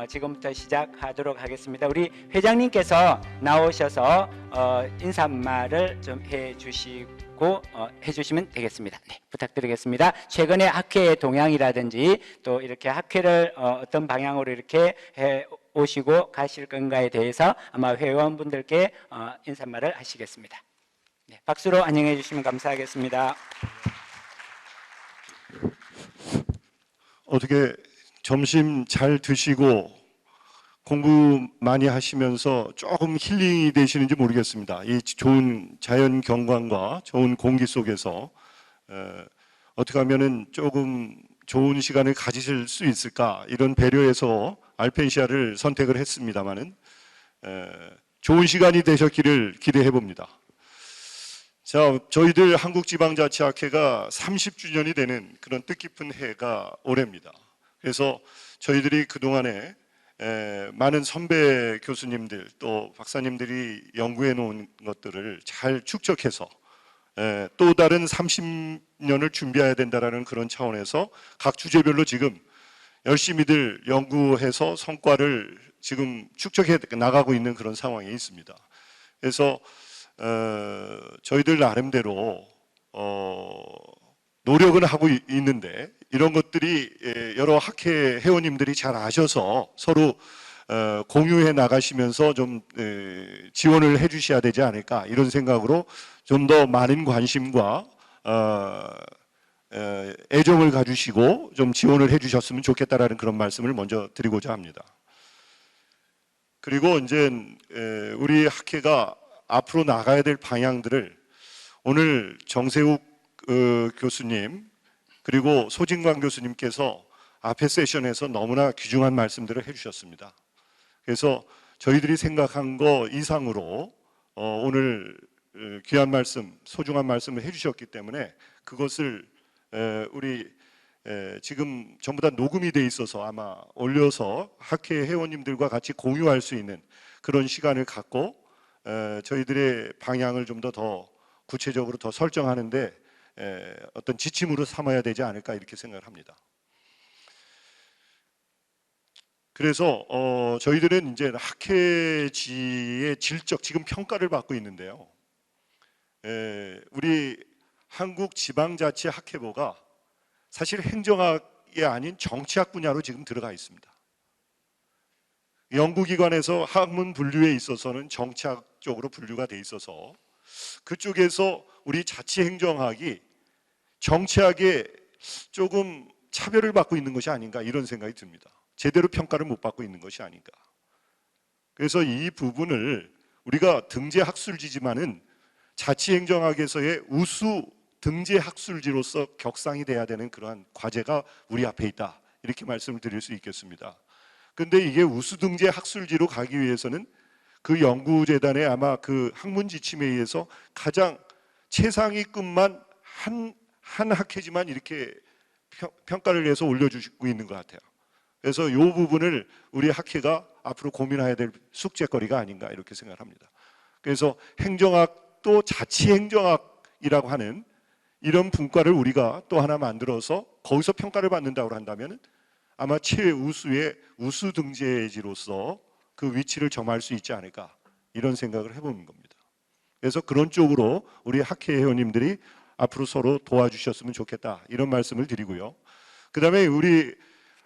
지금부터 시작하도록 하겠습니다. 우리 회장님께서 나오셔서 인사말을 좀 해주시고 해주시면 되겠습니다. 네, 부탁드리겠습니다. 최근에 학회의 동향이라든지 또 이렇게 학회를 어떤 방향으로 이렇게 해 오시고 가실 건가에 대해서 아마 회원분들께 인사말을 하시겠습니다. 네, 박수로 안녕해 주시면 감사하겠습니다. 어떻게 점심 잘 드시고 공부 많이 하시면서 조금 힐링이 되시는지 모르겠습니다. 이 좋은 자연 경관과 좋은 공기 속에서 어떻게 하면은 조금 좋은 시간을 가지실 수 있을까, 이런 배려에서 알펜시아를 선택을 했습니다만은 좋은 시간이 되셨기를 기대해 봅니다. 자, 저희들 한국지방자치학회가 30주년이 되는 그런 뜻깊은 해가 올해입니다. 그래서 저희들이 그동안에 많은 선배 교수님들 또 박사님들이 연구해 놓은 것들을 잘 축적해서 또 다른 30년을 준비해야 된다는 그런 차원에서 각 주제별로 지금 열심히들 연구해서 성과를 지금 축적해 나가고 있는 그런 상황에 있습니다. 그래서 저희들 나름대로 노력은 하고 있는데 이런 것들이 여러 학회 회원님들이 잘 아셔서 서로 공유해 나가시면서 좀 지원을 해 주셔야 되지 않을까, 이런 생각으로 좀 더 많은 관심과 애정을 가주시고 좀 지원을 해 주셨으면 좋겠다라는 그런 말씀을 먼저 드리고자 합니다. 그리고 이제 우리 학회가 앞으로 나가야 될 방향들을 오늘 정세욱 교수님 그리고 소진광 교수님께서 앞에 세션에서 너무나 귀중한 말씀들을 해주셨습니다. 그래서 저희들이 생각한 거 이상으로 오늘 귀한 말씀, 소중한 말씀을 해주셨기 때문에 그것을 우리 지금 전부 다 녹음이 돼 있어서 아마 올려서 학회 회원님들과 같이 공유할 수 있는 그런 시간을 갖고 저희들의 방향을 좀 더 구체적으로 더 설정하는데 어떤 지침으로 삼아야 되지 않을까, 이렇게 생각을 합니다. 그래서 저희들은 이제 학회지의 질적 지금 평가를 받고 있는데요. 우리 한국지방자치학회보가 사실 행정학이 아닌 정치학 분야로 지금 들어가 있습니다. 연구기관에서 학문 분류에 있어서는 정치학 쪽으로 분류가 돼 있어서 그쪽에서 우리 자치행정학이 정치학에 조금 차별을 받고 있는 것이 아닌가, 이런 생각이 듭니다. 제대로 평가를 못 받고 있는 것이 아닌가. 그래서 이 부분을 우리가 등재학술지지만은 자치행정학에서의 우수 등재학술지로서 격상이 돼야 되는 그러한 과제가 우리 앞에 있다, 이렇게 말씀을 드릴 수 있겠습니다. 근데 이게 우수 등재 학술지로 가기 위해서는 그 연구재단의 아마 그 학문 지침에 의해서 가장 최상위급만 한 학회지만 이렇게 평가를 해서 올려주고 있는 것 같아요. 그래서 이 부분을 우리 학회가 앞으로 고민해야 될 숙제거리가 아닌가, 이렇게 생각합니다. 그래서 행정학도 자치행정학이라고 하는 이런 분과를 우리가 또 하나 만들어서 거기서 평가를 받는다고 한다면 아마 최우수의 우수 등재지로서 그 위치를 점할 수 있지 않을까, 이런 생각을 해보는 겁니다. 그래서 그런 쪽으로 우리 학회 회원님들이 앞으로 서로 도와주셨으면 좋겠다, 이런 말씀을 드리고요. 그 다음에 우리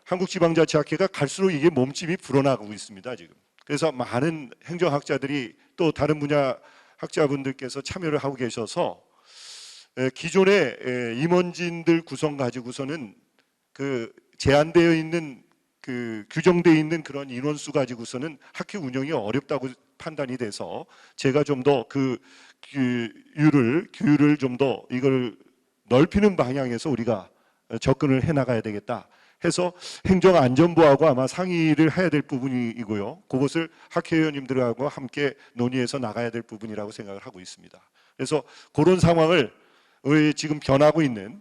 한국지방자치학회가 갈수록 이게 몸집이 불어나가고 있습니다, 지금. 그래서 많은 행정학자들이 또 다른 분야 학자분들께서 참여를 하고 계셔서 기존의 임원진들 구성 가지고서는 그 제한되어 있는 그 규정되어 있는 그런 인원수 가지고서는 학회 운영이 어렵다고 판단이 돼서 제가 좀 더 그 규율을 좀 더 이걸 넓히는 방향에서 우리가 접근을 해 나가야 되겠다 해서 행정안전부하고 아마 상의를 해야 될 부분이고요. 그것을 학회 의원님들하고 함께 논의해서 나가야 될 부분이라고 생각을 하고 있습니다. 그래서 그런 상황을 우리 지금 변하고 있는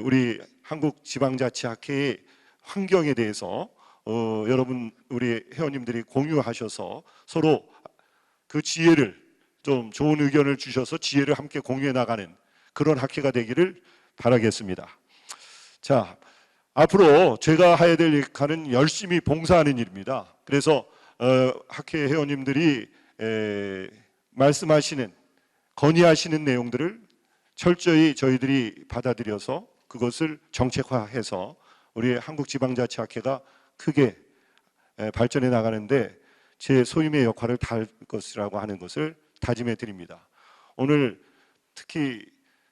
우리 한국지방자치학회의 환경에 대해서 여러분 우리 회원님들이 공유하셔서 서로 그 지혜를 좀 좋은 의견을 주셔서 지혜를 함께 공유해 나가는 그런 학회가 되기를 바라겠습니다. 자, 앞으로 제가 해야 될 역할은 열심히 봉사하는 일입니다. 그래서 학회 회원님들이 말씀하시는 건의하시는 내용들을 철저히 저희들이 받아들여서 그것을 정책화해서 우리 한국지방자치학회가 크게 발전해 나가는데 제 소임의 역할을 다할 것이라고 하는 것을 다짐해 드립니다. 오늘 특히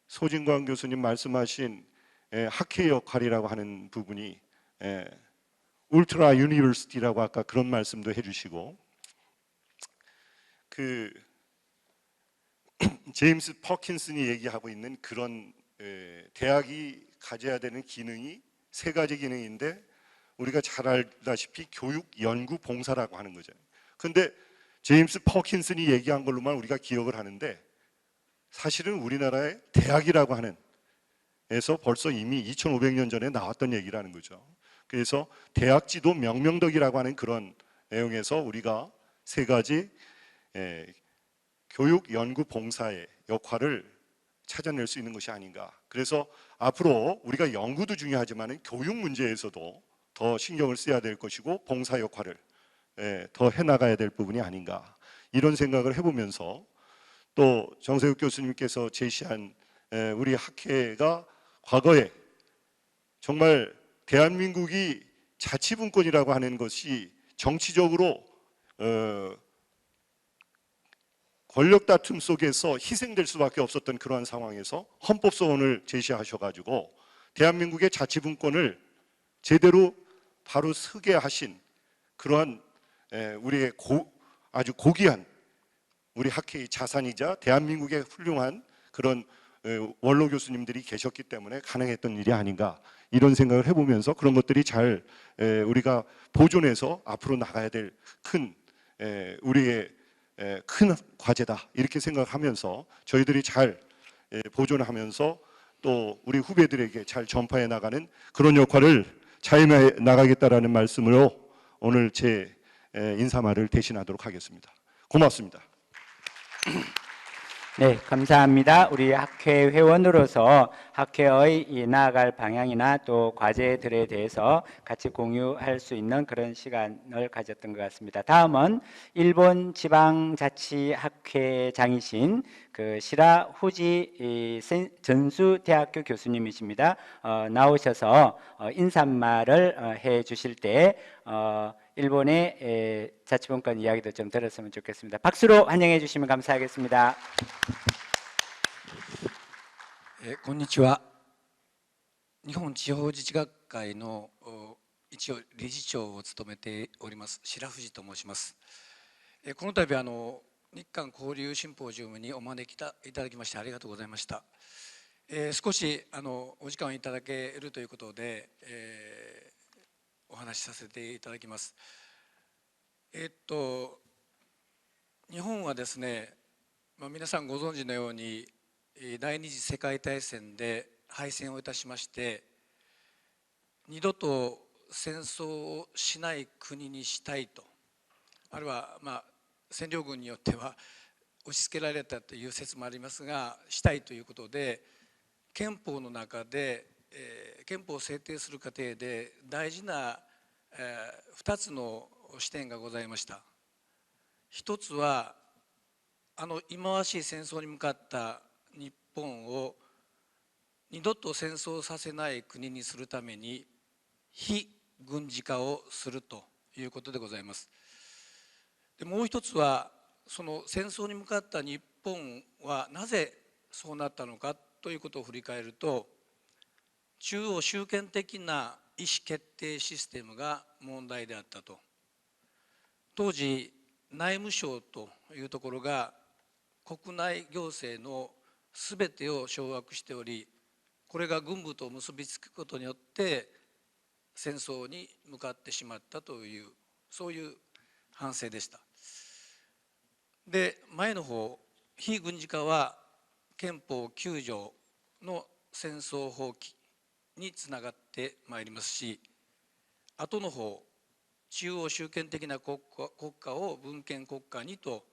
소진광 교수님 말씀하신 학회 역할이라고 하는 부분이 울트라 유니버시티라고 아까 그런 말씀도 해주시고 그 제임스 퍼킨슨이 얘기하고 있는 그런 대학이 가져야 되는 기능이 세 가지 기능인데 우리가 잘 알다시피 교육, 연구, 봉사라고 하는 거죠. 근데 제임스 퍼킨슨이 얘기한 걸로만 우리가 기억을 하는데 사실은 우리나라의 대학이라고 하는 에서 벌써 이미 2500년 전에 나왔던 얘기라는 거죠. 그래서 대학지도 명명덕이라고 하는 그런 내용에서 우리가 세 가지 교육, 연구, 봉사의 역할을 찾아낼 수 있는 것이 아닌가. 그래서 앞으로 우리가 연구도 중요하지만 교육 문제에서도 더 신경을 써야 될 것이고 봉사 역할을 더 해나가야 될 부분이 아닌가. 이런 생각을 해보면서 또 정세욱 교수님께서 제시한 우리 학회가 과거에 정말 대한민국이 자치분권이라고 하는 것이 정치적으로 권력 다툼 속에서 희생될 수밖에 없었던 그러한 상황에서 헌법소원을 제시하셔가지고 대한민국의 자치분권을 제대로 바로 서게 하신 그러한 우리의 아주 고귀한 우리 학회의 자산이자 대한민국의 훌륭한 그런 원로 교수님들이 계셨기 때문에 가능했던 일이 아닌가 이런 생각을 해보면서 그런 것들이 잘 우리가 보존해서 앞으로 나가야 될 큰 우리의 큰 과제다 이렇게 생각하면서 저희들이 잘 보존하면서 또 우리 후배들에게 잘 전파해 나가는 그런 역할을 자임해 나가겠다라는 말씀으로 오늘 제 인사말을 대신하도록 하겠습니다. 고맙습니다. 네, 감사합니다. 우리 학회 회원으로서 학회의 이 나아갈 방향이나 또 과제들에 대해서 같이 공유할 수 있는 그런 시간을 가졌던 것 같습니다. 다음은 일본 지방자치학회장이신 그 시라 후지 전수 대학교 교수님이십니다. 나오셔서 인사말을 해 주실 때 일본의 자치분권 이야기도 좀 들었으면 좋겠습니다. 박수로 환영해 주시면 감사하겠습니다. こんにちは。日本地方自治学会の一応理事長を務めております白藤と申します。この度日韓交流シンポジウムにお招きいただきましてありがとうございました。少しお時間をいただけるということで、お話しさせていただきます。日本はですね、皆さんご存知のように第二次世界大戦で敗戦をいたしまして二度と戦争をしない国にしたいと、あるいは占領軍によっては押し付けられたという説もありますがしたいということで憲法の中で憲法を制定する過程で大事な2つの視点がございました。一つは忌まわしい戦争に向かった日本を二度と戦争させない国にするために非軍事化をするということでございます。でもう一つはその戦争に向かった日本はなぜそうなったのかということを振り返ると中央集権的な意思決定システムが問題であったと。当時内務省というところが国内行政のすべてを掌握しておりこれが軍部と結びつくことによって戦争に向かってしまったというそういう反省でした。で前の方非軍事化は憲法9条の戦争放棄につながってまいりますし後の方中央集権的な国家を分権国家にと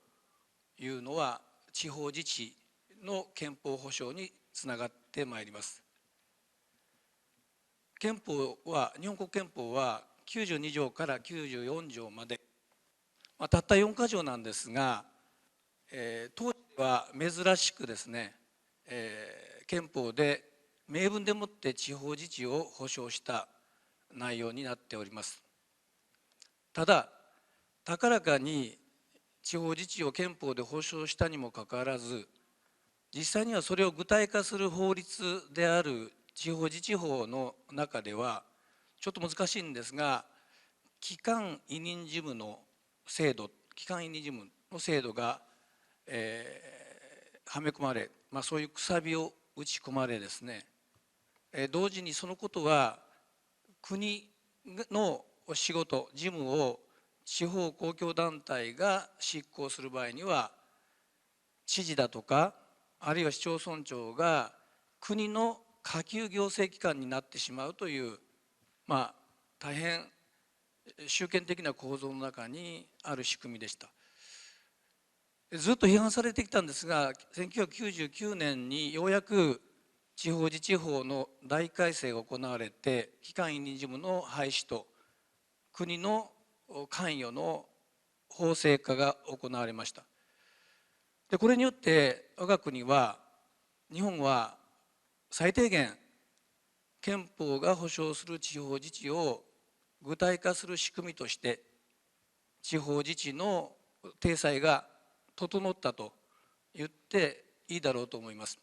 いうのは地方自治の憲法保障につながってまいります。憲法は、日本国憲法は92条から94条まで、たった4か条なんですが、当時は珍しくですね、憲法で明文でもって地方自治を保障した内容になっております。ただ、高らかに地方自治を憲法で保障したにもかかわらず、実際にはそれを具体化する法律である地方自治法の中ではちょっと難しいんですが、基幹委任事務の制度、基幹委任事務の制度が、はめ込まれ、そういうくさびを打ち込まれですね、同時にそのことは国の仕事事務を地方公共団体が執行する場合には、知事だとかあるいは市町村長が国の下級行政機関になってしまうという、大変集権的な構造の中にある仕組みでした。ずっと批判されてきたんですが、1999年にようやく地方自治法の大改正が行われて、基幹委任事務の廃止と国の関与の法制化が行われました。でこれによって我が国は、日本は最低限憲法が保障する地方自治を具体化する仕組みとして地方自治の体裁が整ったと言っていいだろうと思います。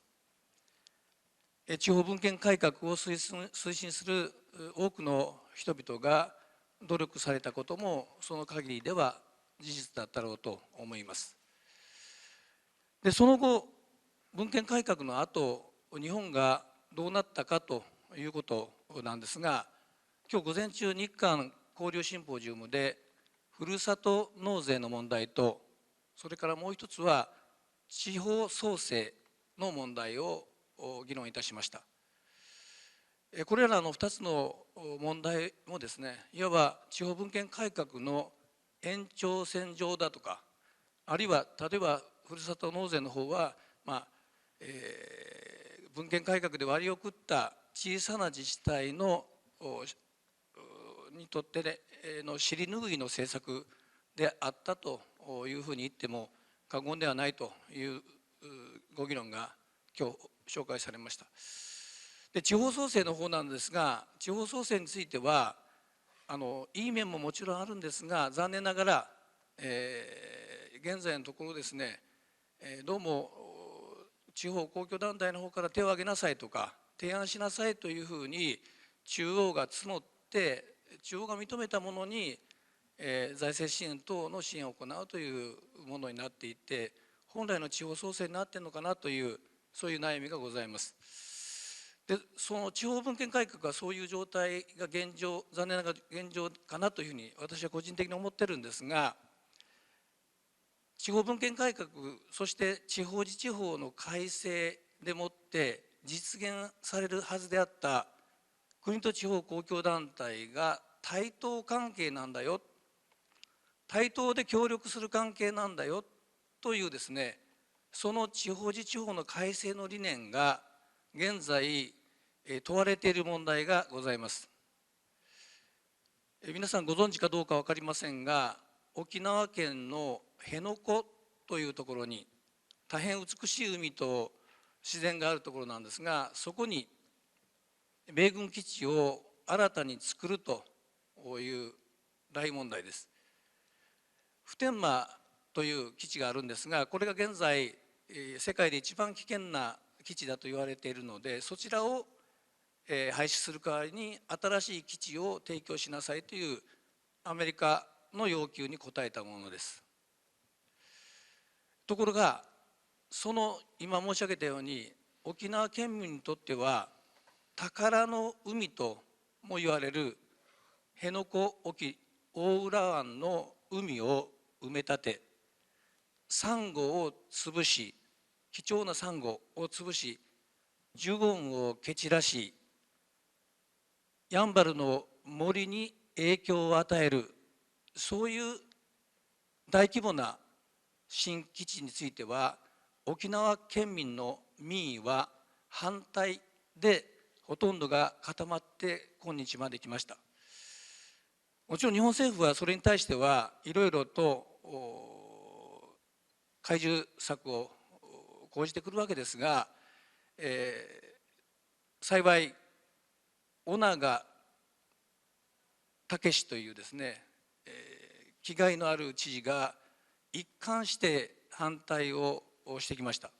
地方分権改革を推進する多くの人々が努力されたこともその限りでは事実だったろうと思います。でその後、分権改革の後、日本がどうなったかということなんですが、今日午前中、日韓交流シンポジウムでふるさと納税の問題と、それからもう一つは地方創生の問題を議論いたしました。これらの2つの問題もですね、いわば地方分権改革の延長線上だとか、あるいは例えばふるさと納税の方は、分権改革で割り送った小さな自治体のにとっての尻拭いの政策であったというふうに言っても過言ではないというご議論が今日紹介されました。で地方創生の方なんですが、地方創生についてはいい面ももちろんあるんですが、残念ながら、現在のところですね、どうも地方公共団体の方から手を挙げなさいとか提案しなさいというふうに中央が募って、中央が認めたものに、財政支援等の支援を行うというものになっていて、本来の地方創生になっているのかなという、そういう悩みがございます。でその地方分権改革はそういう状態が現状、残念ながら現状かなというふうに私は個人的に思ってるんですが、地方分権改革、そして地方自治法の改正でもって実現されるはずであった国と地方公共団体が対等関係なんだよ、対等で協力する関係なんだよというですね、その地方自治法の改正の理念が現在問われている問題がございます。皆さんご存知かどうか分かりませんが、沖縄県の辺野古というところに大変美しい海と自然があるところなんですが、そこに米軍基地を新たに作るという大問題です。普天間という基地があるんですが、これが現在世界で一番危険な基地だと言われているので、そちらを廃止する代わりに新しい基地を提供しなさいというアメリカの要求に応えたものです。ところが、その今申し上げたように沖縄県民にとっては宝の海とも言われる辺野古沖大浦湾の海を埋め立て、サンゴを潰し、貴重なサンゴを潰し、ジュゴンを蹴散らし、やんばるの森に影響を与える、そういう大規模な新基地については沖縄県民の民意は反対でほとんどが固まって今日まで来ました。もちろん日本政府はそれに対してはいろいろと懐柔策を講じてくるわけですが、幸い尾長武というですね、気概のある知事が一貫して反対をしてきました。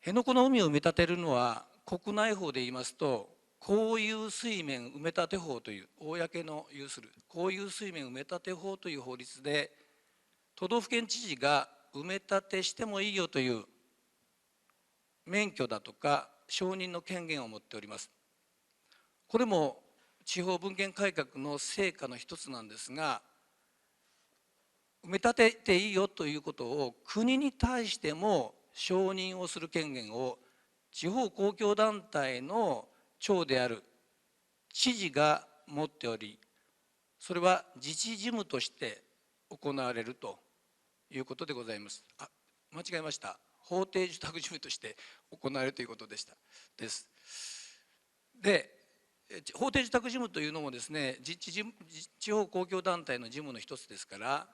辺野古の海を埋め立てるのは国内法で言いますと公有水面埋め立て法という、公の有する公有水面埋め立て法という法律で、都道府県知事が埋め立てしてもいいよという免許だとか承認の権限を持っております。これも地方分権改革の成果の一つなんですが、埋め立てていいよということを国に対しても承認をする権限を地方公共団体の長である知事が持っており、それは自治事務として行われるということでございます。間違えました。法定受託事務として行われるということでした。で、法定受託事務というのもですね、地方公共団体の事務の一つですから、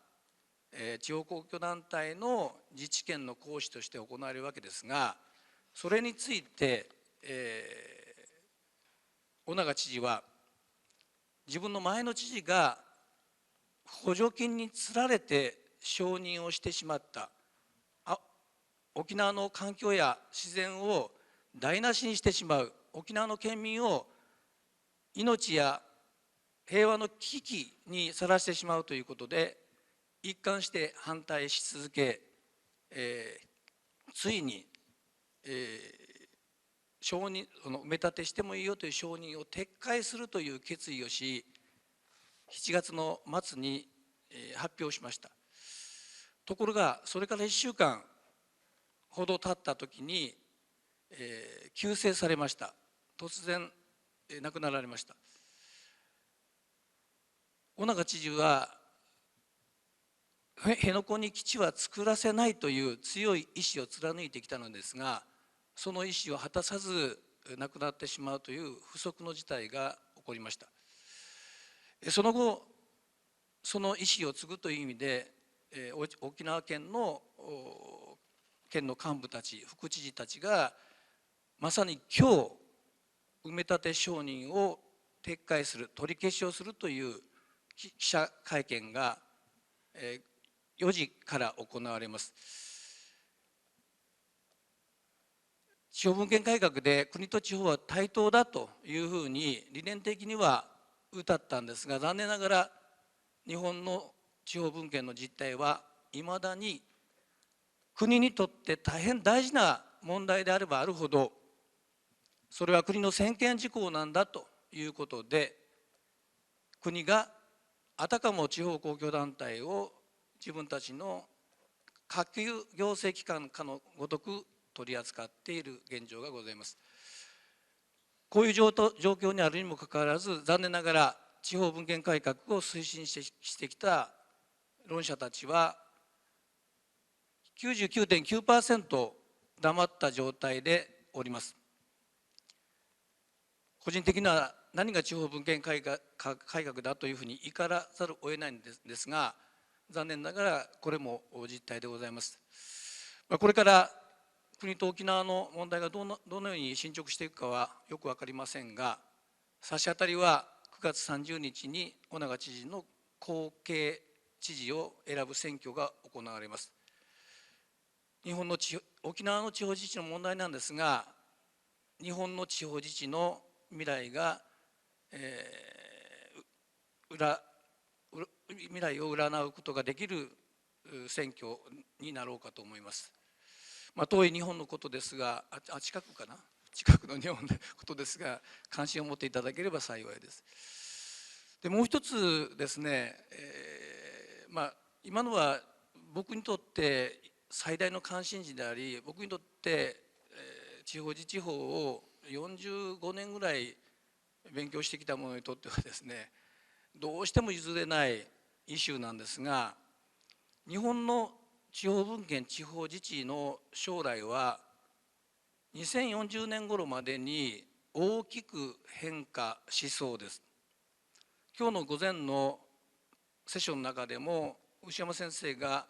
地方公共団体の自治権の行使として行われるわけですが、それについて、尾長知事は自分の前の知事が補助金につられて承認をしてしまった、沖縄の環境や自然を台無しにしてしまう、沖縄の県民を命や平和の危機にさらしてしまうということで一貫して反対し続け、ついに、承認、埋め立てしてもいいよという承認を撤回するという決意をし、7月の末に発表しました。ところがそれから1週間ほど経った時に急逝されました。突然亡くなられました。尾長知事は辺野古に基地は作らせないという強い意志を貫いてきたのですが、その意志を果たさず亡くなってしまうという不測の事態が起こりました。その後その意志を継ぐという意味で沖縄県の幹部たち、副知事たちがまさに今日埋め立て承認を撤回する、取り消しをするという記者会見が4時から行われます。地方分権改革で国と地方は対等だというふうに理念的には謳ったんですが、残念ながら日本の地方分権の実態はいまだに国にとって大変大事な問題であればあるほど、それは国の専権事項なんだということで、国があたかも地方公共団体を自分たちの下級行政機関かのごとく取り扱っている現状がございます。こういう状況にあるにもかかわらず、残念ながら地方分権改革を推進してきた論者たちは 99.9% 黙った状態でおります。個人的には何が地方分権改革だというふうに怒らざるを得ないんですが、残念ながらこれも実態でございます。これから国と沖縄の問題がどのように進捗していくかはよく分かりませんが、差し当たりは9月30日に尾長知事の後継知事を選ぶ選挙が行われます。沖縄の地方自治の問題なんですが、日本の地方自治の未来を占うことができる選挙になろうかと思います。遠い日本のことですが、近くの日本のことですが、関心を持っていただければ幸いです。でもう一つですね、今のは僕にとって最大の関心事であり、僕にとって地方自治法を45年ぐらい勉強してきた者にとってはですね、どうしても譲れないイシューなんですが、日本の地方分権、地方自治の将来は2040年頃までに大きく変化しそうです。今日の午前のセッションの中でも牛山先生が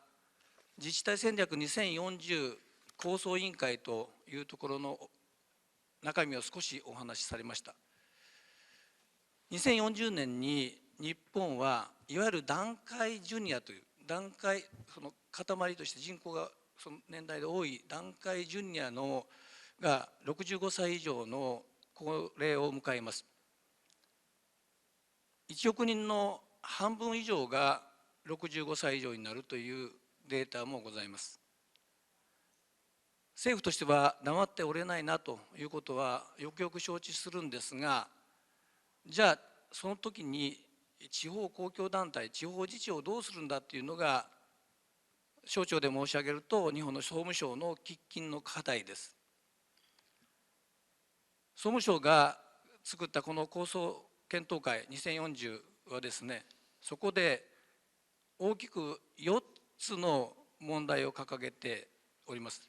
自治体戦略2040構想委員会というところの中身を少しお話しされました。2040年に日本はいわゆる団塊ジュニアという団塊その塊として人口がその年代で多い団塊ジュニアのが65歳以上の高齢を迎えます。1億人の半分以上が65歳以上になるというデータもございます。政府としては黙っておれないなということはよくよく承知するんですが、じゃあその時に地方公共団体地方自治をどうするんだっていうのが省庁で申し上げると日本の総務省の喫緊の課題です。総務省が作ったこの構想検討会2040はですね、そこで大きく4つの問題を掲げております。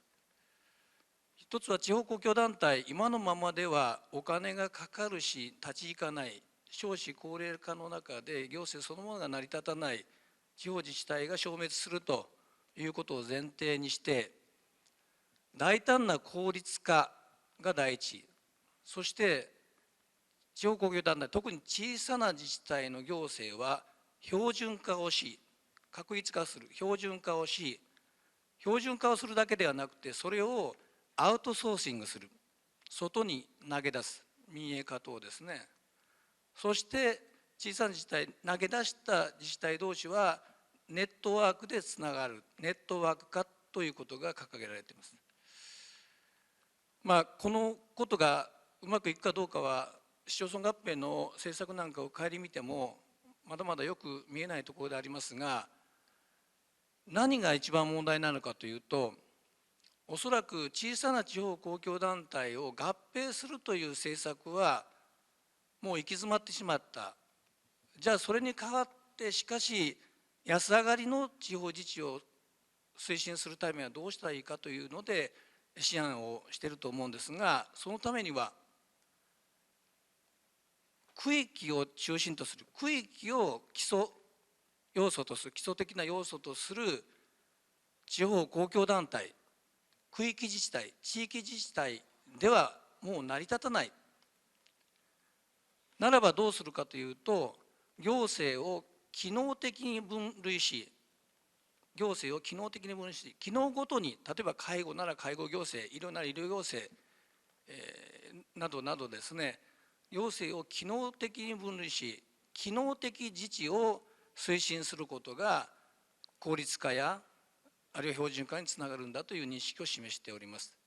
一つは地方公共団体、今のままではお金がかかるし立ち行かない、少子高齢化の中で行政そのものが成り立たない地方自治体が消滅するということを前提にして、大胆な効率化が第一、そして地方公共団体、特に小さな自治体の行政は標準化をし、確一化する、標準化をし、標準化をするだけではなくて、それをアウトソーシングする、外に投げ出す、民営化等ですね。そして小さな自治体、投げ出した自治体同士はネットワークでつながる、ネットワーク化ということが掲げられています。このことがうまくいくかどうかは市町村合併の政策なんかを顧みてもまだまだよく見えないところでありますが、何が一番問題なのかというと、おそらく小さな地方公共団体を合併するという政策はもう行き詰まってしまった。じゃあそれに代わってしかし安上がりの地方自治を推進するためにはどうしたらいいかというので思案をしていると思うんですが、そのためには区域を中心とする、区域を基礎要素とする、基礎的な要素とする地方公共団体、区域自治体、地域自治体ではもう成り立たない。ならばどうするかというと、行政を機能的に分類し、行政を機能的に分類し、機能ごとに、例えば介護なら介護行政、医療なら医療行政、などなどですね、行政を機能的に分類し、機能的自治を推進することが効率化やあるいは標準化につながるんだという認識を示しております。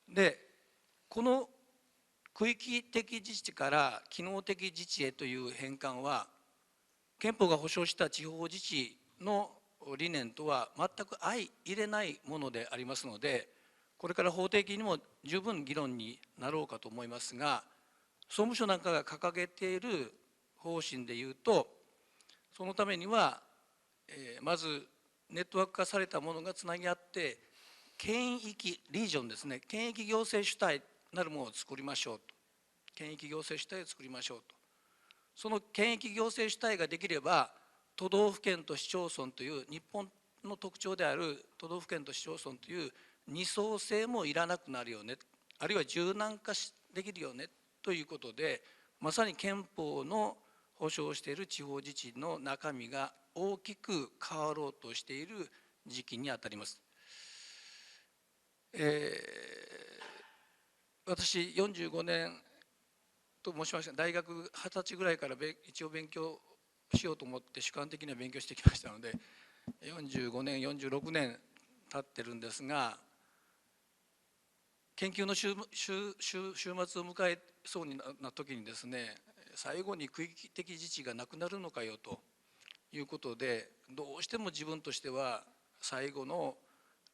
で、この区域的自治から機能的自治へという変換は、憲法が保障した地方自治の理念とは全く相入れないものでありますので、これから法的にも十分議論になろうかと思いますが、総務省なんかが掲げている方針でいうと、そのためには、まずネットワーク化されたものがつなぎ合って、県域リージョンですね、県域行政主体なるものを作りましょうと、県域行政主体を作りましょうと。その県域行政主体ができれば、都道府県と市町村という日本の特徴である都道府県と市町村という二層性もいらなくなるよね、あるいは柔軟化できるよねということで、まさに憲法の保障している地方自治の中身が大きく変わろうとしている時期にあたります。私45年と申しました大学20歳ぐらいから一応勉強しようと思って主観的には勉強してきましたので、45年46年経ってるんですが、研究の終末を迎えそうな時にですね、最後に区域的自治がなくなるのかよということで、どうしても自分としては最後の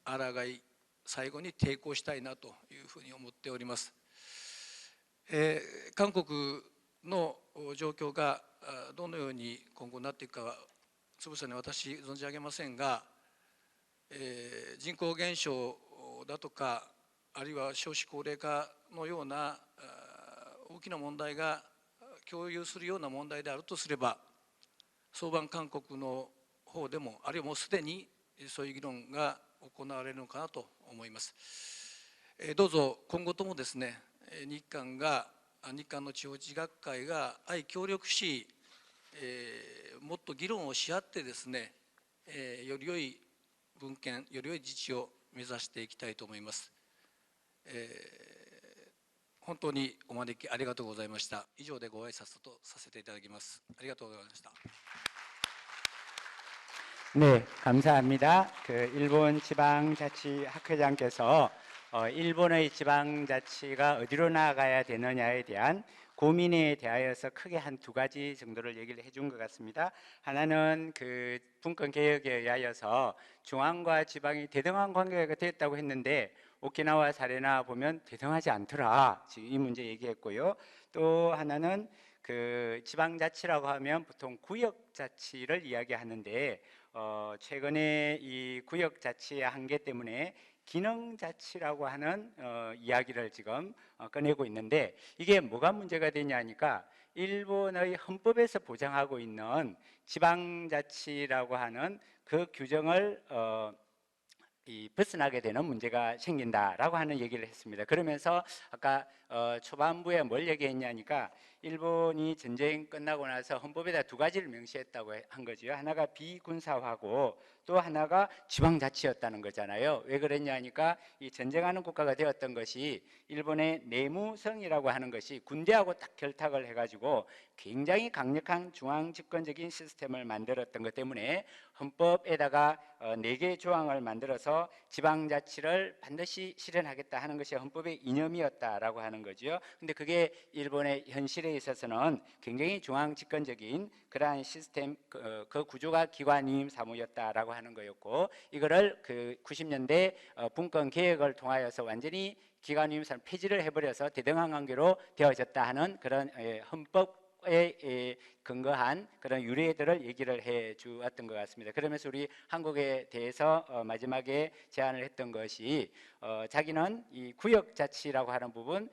抗い、最後に抵抗したいなというふうに思っております。韓国の状況がどのように今後なっていくかはつぶさに私存じ上げませんが、人口減少だとかあるいは少子高齢化のような大きな問題が共有するような問題であるとすれば、早晩勧告の方でも、あるいはもうすでにそういう議論が行われるのかなと思います。どうぞ今後ともですね、日韓の地方自治学会が相協力し、もっと議論をし合ってですね、より良い文献、より良い自治を目指していきたいと思います。本当にお招きありがとうございました。以上でご挨拶とさせていただきます。ありがとうございました。 네, 감사합니다. 그 일본 지방자치학회장께서 일본의 지방자치가 어디로 나아가야 되느냐에 대한 고민에 대하여서 크게 한 두 가지 정도를 얘기를 해준 것 같습니다. 하나는 그 분권 개혁에 의하여서 중앙과 지방이 대등한 관계가 되었다고 했는데 오키나와 사례나 보면 대등하지 않더라. 지금 이 문제 얘기했고요. 또 하나는 그 지방자치라고 하면 보통 구역자치를 이야기하는데 최근에 이 구역자치의 한계 때문에 기능자치라고 하는 이야기를 지금 꺼내고 있는데 이게 뭐가 문제가 되냐니까 일본의 헌법에서 보장하고 있는 지방자치라고 하는 그 규정을 벗어나게 되는 문제가 생긴다라고 하는 얘기를 했습니다. 그러면서 아까 초반부에 뭘 얘기했냐니까 일본이 전쟁 끝나고 나서 헌법에다 두 가지를 명시했다고 한 거죠. 하나가 비군사화고 또 하나가 지방자치였다는 거잖아요. 왜 그랬냐니까 이 전쟁하는 국가가 되었던 것이 일본의 내무성이라고 하는 것이 군대하고 딱 결탁을 해가지고 굉장히 강력한 중앙집권적인 시스템을 만들었던 것 때문에 헌법에다가 4개의 조항을 만들어서 지방자치를 반드시 실현하겠다 하는 것이 헌법의 이념이었다라고 하는 거죠. 근데 그게 일본의 현실에 있어서는 굉장히 중앙집권적인 그러한 시스템, 그 구조가 기관임 사무였다라고 하는 거였고, 이거를 그 90년대 분권 개혁을 통하여서 완전히 기관임 사무 폐지를 해버려서 대등한 관계로 되어졌다 하는 그런 헌법에 근거한 그런 유래들을 얘기를 해 주었던 것 같습니다. 그러면서 우리 한국에 대해서 마지막에 제안을 했던 것이 자기는 이 구역자치라고 하는 부분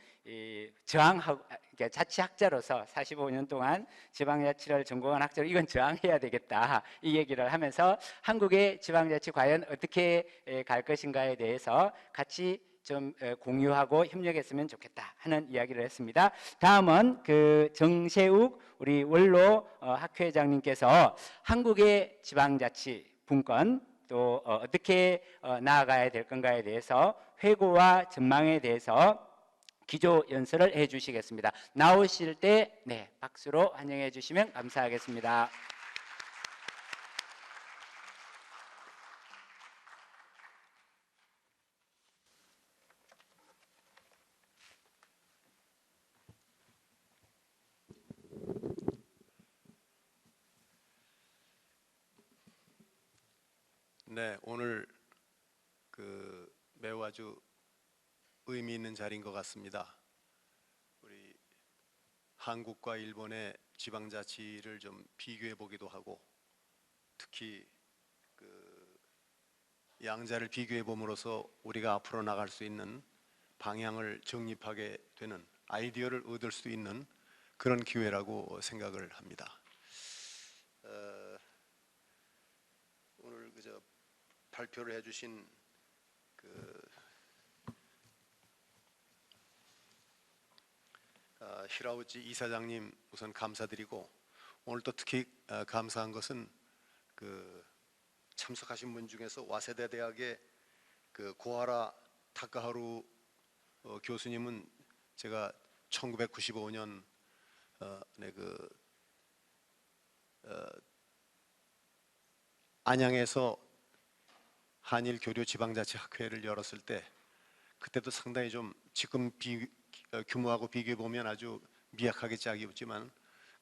저항하고 자치학자로서 45년 동안 지방자치를 전공한 학자로 이건 저항해야 되겠다 이 얘기를 하면서 한국의 지방자치 과연 어떻게 갈 것인가에 대해서 같이 좀 공유하고 협력했으면 좋겠다 하는 이야기를 했습니다. 다음은 그 정세욱 우리 원로 학회장님께서 한국의 지방자치 분권 또 어떻게 나아가야 될 건가에 대해서 회고와 전망에 대해서 기조 연설을 해 주시겠습니다. 나오실 때 네, 박수로 환영해 주시면 감사하겠습니다. 네, 오늘 그 매우 아주 의미 있는 자리인 것 같습니다. 우리 한국과 일본의 지방자치를 좀 비교해 보기도 하고, 특히 그 양자를 비교해 봄으로써 우리가 앞으로 나갈 수 있는 방향을 정립하게 되는 아이디어를 얻을 수 있는 그런 기회라고 생각을 합니다. 오늘 그저 발표를 해주신 그 히라우치 이사장님 우선 감사드리고, 오늘 또 특히 감사한 것은 그 참석하신 분 중에서 와세다 대학의 그 고하라 타카하루 교수님은 제가 1995년 안양에서 한일 교류 지방자치 학회를 열었을 때 그때도 상당히 좀 지금 규모하고 비교해 보면 아주 미약하게 짝이었지만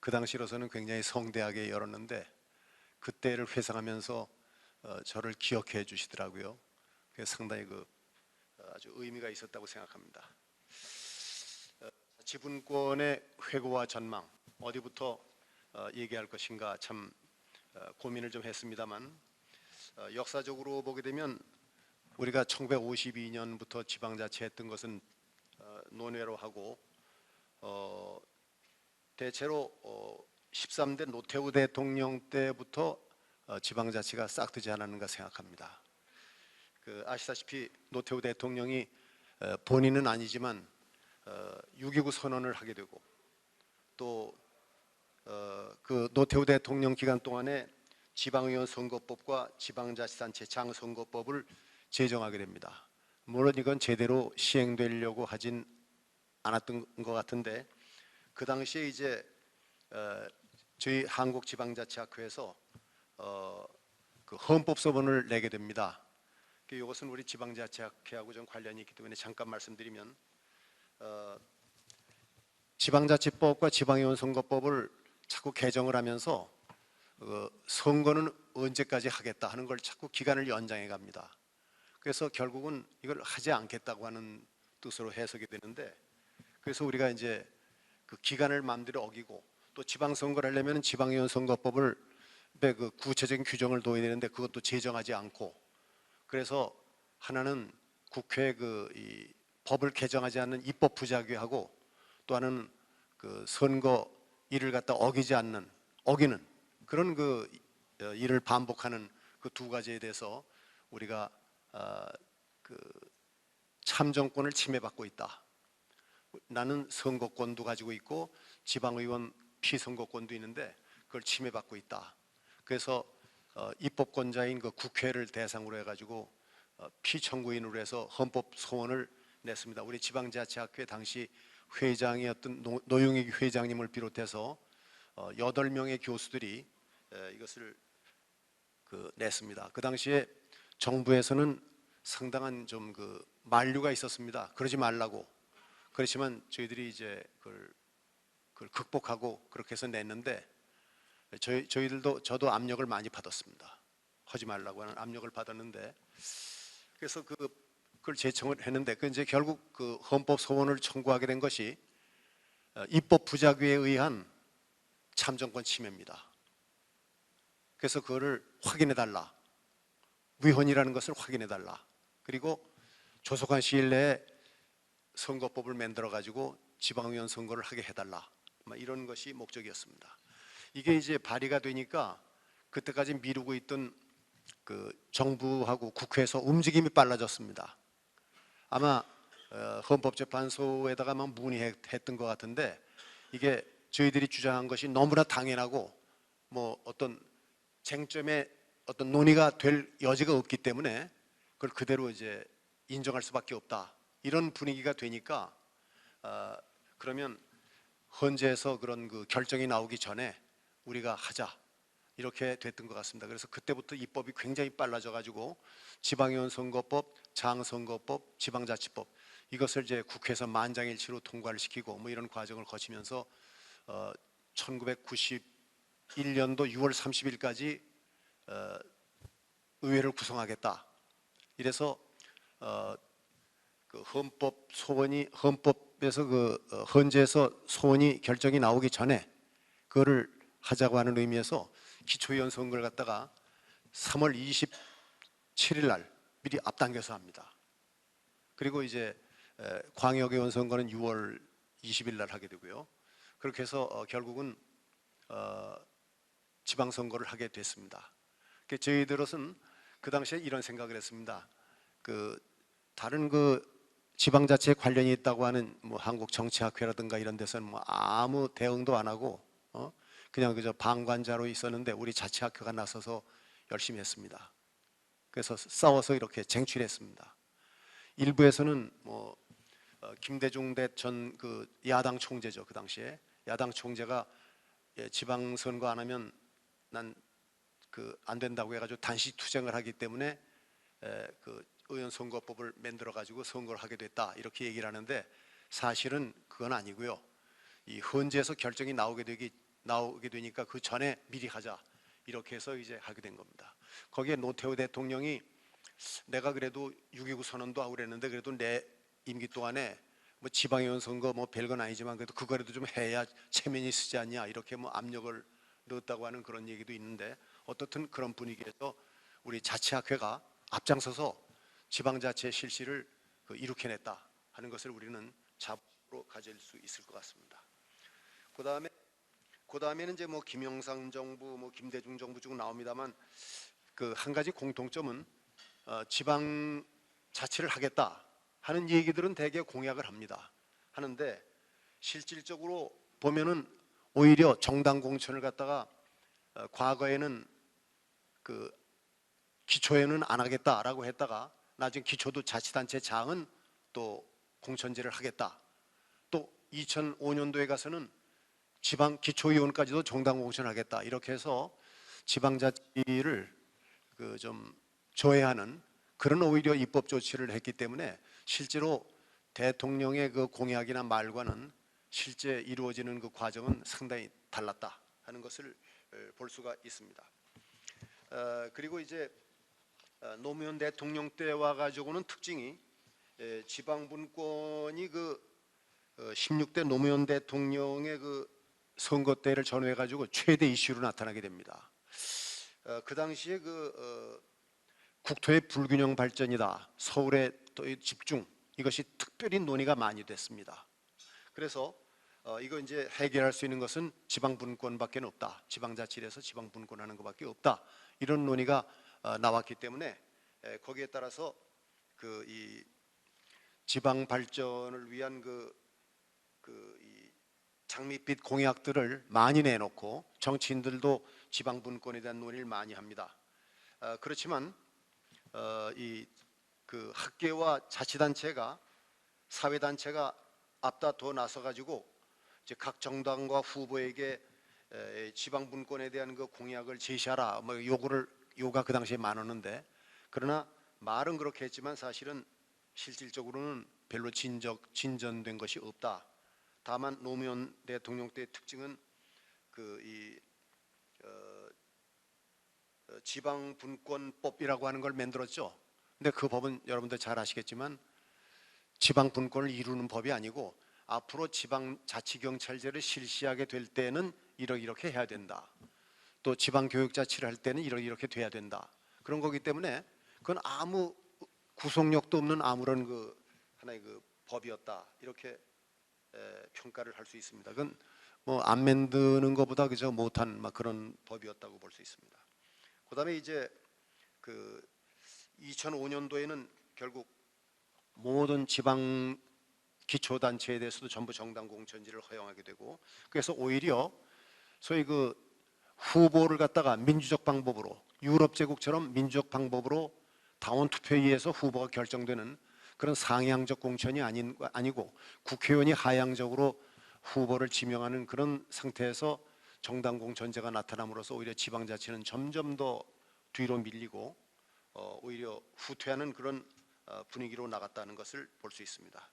그 당시로서는 굉장히 성대하게 열었는데, 그때를 회상하면서 저를 기억해 주시더라고요. 그래서 상당히 아주 의미가 있었다고 생각합니다. 지분권의 회고와 전망, 어디부터 얘기할 것인가 참 고민을 좀 했습니다만, 역사적으로 보게 되면 우리가 1952년부터 지방자치했던 것은 논외로 하고 대체로 13대 노태우 대통령 때부터 지방자치가 싹트지 않았는가 생각합니다. 아시다시피 노태우 대통령이 본인은 아니지만 6.29 선언을 하게 되고 또 그 노태우 대통령 기간 동안에 지방의원 선거법과 지방자치단체 장선거법을 제정하게 됩니다. 물론 이건 제대로 시행되려고 하진 않았던 것 같은데 그 당시에 이제 저희 한국지방자치학회에서 그 헌법소원을 내게 됩니다. 이것은 우리 지방자치학회하고 좀 관련이 있기 때문에 잠깐 말씀드리면 지방자치법과 지방의원 선거법을 자꾸 개정을 하면서 선거는 언제까지 하겠다 하는 걸 자꾸 기간을 연장해 갑니다. 그래서 결국은 이걸 하지 않겠다고 하는 뜻으로 해석이 되는데 그래서 우리가 이제 그 기간을 마음대로 어기고 또 지방선거를 하려면 지방의원 선거법을 그 구체적인 규정을 둬야 되는데 그것도 제정하지 않고 그래서 하나는 국회 이 법을 개정하지 않는 입법 부작위하고 또 하나는 그 선거일을 갖다 어기는 그런 일을 반복하는 그 두 가지에 대해서 우리가 그 참정권을 침해받고 있다. 나는 선거권도 가지고 있고 지방의원 피선거권도 있는데 그걸 침해받고 있다. 그래서 입법권자인 그 국회를 대상으로 해가지고 피청구인으로 해서 헌법 소원을 냈습니다. 우리 지방자치학회 당시 회장이었던 노영익 회장님을 비롯해서 8명의 교수들이 이것을 냈습니다. 그 당시에 정부에서는 상당한 좀 만류가 있었습니다. 그러지 말라고. 그렇지만 저희들이 이제 그걸 극복하고 그렇게 해서 냈는데 저도 압력을 많이 받았습니다. 하지 말라고 하는 압력을 받았는데 그래서 그걸 제청을 했는데 이제 결국 그 헌법 소원을 청구하게 된 것이 입법 부작위에 의한 참정권 침해입니다. 그래서 그거를 확인해 달라. 위헌이라는 것을 확인해 달라. 그리고 조속한 시일 내에 선거법을 만들어 가지고 지방의원 선거를 하게 해달라. 이런 것이 목적이었습니다. 이게 이제 발의가 되니까 그때까지 미루고 있던 그 정부하고 국회에서 움직임이 빨라졌습니다. 아마 헌법재판소에다가 문의했던 것 같은데 이게 저희들이 주장한 것이 너무나 당연하고 뭐 어떤 쟁점의 어떤 논의가 될 여지가 없기 때문에 그걸 그대로 이제 인정할 수밖에 없다. 이런 분위기가 되니까 그러면 헌재에서 그런 그 결정이 나오기 전에 우리가 하자 이렇게 됐던 것 같습니다. 그래서 그때부터 입법이 굉장히 빨라져 가지고 지방의원 선거법, 장선거법, 지방자치법 이것을 이제 국회에서 만장일치로 통과를 시키고 뭐 이런 과정을 거치면서 1991년도 6월 30일까지 의회를 구성하겠다. 이래서 그 헌법에서 헌재에서 소원이 결정이 나오기 전에 그거를 하자고 하는 의미에서 기초의원 선거를 갖다가 3월 27일 날 미리 앞당겨서 합니다. 그리고 이제 광역의원 선거는 6월 20일 날 하게 되고요. 그렇게 해서 결국은 지방선거를 하게 됐습니다. 저희들은 그 당시에 이런 생각을 했습니다. 다른 지방자치에 관련이 있다고 하는 뭐 한국정치학회라든가 이런 데서는 뭐 아무 대응도 안 하고 그냥 그저 방관자로 있었는데 우리 자치학회가 나서서 열심히 했습니다. 그래서 싸워서 이렇게 쟁취했습니다. 일부에서는 뭐 김대중 전 야당 총재죠. 그 당시에 야당 총재가 지방선거 안 하면 난 안 된다고 해가지고 단식 투쟁을 하기 때문에 의원 선거법을 만들어 가지고 선거를 하게 됐다 이렇게 얘기를 하는데 사실은 그건 아니고요. 이 헌재에서 결정이 나오게 되니까 그 전에 미리 하자 이렇게 해서 이제 하게 된 겁니다. 거기에 노태우 대통령이 내가 그래도 6.29 선언도 하고 그랬는데 그래도 내 임기 동안에 뭐 지방의원 선거 뭐 별건 아니지만 그래도 그거라도 좀 해야 체면이 쓰지 않냐 이렇게 뭐 압력을 넣었다고 하는 그런 얘기도 있는데 어떻든 그런 분위기에서 우리 자치학회가 앞장서서 지방자치 실시를 이룩해냈다 하는 것을 우리는 자부로 가질 수 있을 것 같습니다. 그다음에는 이제 뭐 김영삼 정부, 뭐 김대중 정부 쭉 나옵니다만 그 한 가지 공통점은 지방 자치를 하겠다 하는 얘기들은 대개 공약을 합니다. 하는데 실질적으로 보면은 오히려 정당 공천을 갖다가 과거에는 그 기초에는 안 하겠다라고 했다가 나중에 기초도 자치단체장은 또 공천제를 하겠다. 또 2005년도에 가서는 지방 기초의원까지도 정당 공천을 하겠다. 이렇게 해서 지방자치를 그 좀 조회하는 그런 오히려 입법 조치를 했기 때문에 실제로 대통령의 그 공약이나 말과는 실제 이루어지는 그 과정은 상당히 달랐다 하는 것을 볼 수가 있습니다. 그리고 이제 노무현 대통령 때 와가지고는 특징이 지방분권이 그 16대 노무현 대통령의 그 선거 때를 전후해가지고 최대 이슈로 나타나게 됩니다. 그 당시에 국토의 불균형 발전이다, 서울의 집중, 이것이 특별히 논의가 많이 됐습니다. 그래서 이거 이제 해결할 수 있는 것은 지방분권밖에 없다, 지방자치에서 지방분권하는 것밖에 없다, 이런 논의가 나왔기 때문에 거기에 따라서 이 지방 발전을 위한 이 장밋빛 공약들을 많이 내놓고 정치인들도 지방분권에 대한 논의를 많이 합니다. 그렇지만 이 학계와 자치단체가, 사회단체가 앞다퉈 나서 가지고 이제 각 정당과 후보에게 지방분권에 대한 그 공약을 제시하라, 뭐 요구가 그 당시에 많았는데, 그러나 말은 그렇게 했지만 사실은 실질적으로는 별로 진전된 것이 없다. 다만 노무현 대통령 때의 특징은 이 지방분권법이라고 하는 걸 만들었죠. 근데 그 법은 여러분들 잘 아시겠지만 지방분권을 이루는 법이 아니고 앞으로 지방자치경찰제를 실시하게 될 때는 이렇게 해야 된다. 또 지방교육자치를 할 때는 이렇게 돼야 된다. 그런 거기 때문에 그건 아무 구속력도 없는 아무런 하나의 법이었다. 이렇게 평가를 할 수 있습니다. 그건 뭐 안 만드는 것보다 그저 못한 그런 법이었다고 볼 수 있습니다. 그다음에 이제 2005년도에는 결국 모든 지방 기초단체에 대해서도 전부 정당 공천제를 허용하게 되고, 그래서 오히려 소위 후보를 갖다가 민주적 방법으로, 유럽 제국처럼 민주적 방법으로 당원 투표에 의해서 후보가 결정되는 그런 상향적 공천이 아니고 국회의원이 하향적으로 후보를 지명하는 그런 상태에서 정당 공천제가 나타남으로써 오히려 지방자치는 점점 더 뒤로 밀리고 오히려 후퇴하는 그런 분위기로 나갔다는 것을 볼 수 있습니다.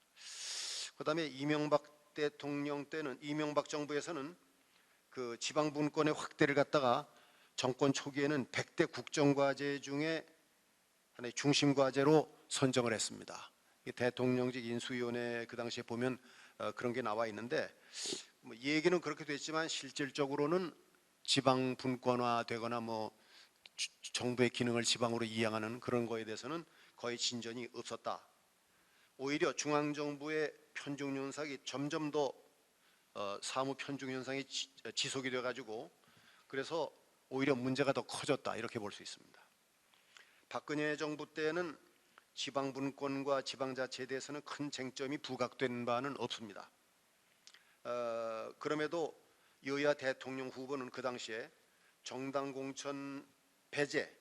그다음에 이명박 대통령 때는, 이명박 정부에서는 그 지방분권의 확대를 갖다가 정권 초기에는 100대 국정과제 중에 하나의 중심 과제로 선정을 했습니다. 대통령직 인수위원회 그 당시에 보면 그런 게 나와 있는데, 뭐 얘기는 그렇게 됐지만 실질적으로는 지방 분권화되거나 뭐 정부의 기능을 지방으로 이양하는 그런 거에 대해서는 거의 진전이 없었다. 오히려 중앙정부의 편중 현상이 점점 더 사무 편중 현상이 지속이 돼가지고 그래서 오히려 문제가 더 커졌다, 이렇게 볼 수 있습니다. 박근혜 정부 때는 지방분권과 지방자치에 대해서는 큰 쟁점이 부각된 바는 없습니다. 그럼에도 여야 대통령 후보는 그 당시에 정당 공천 배제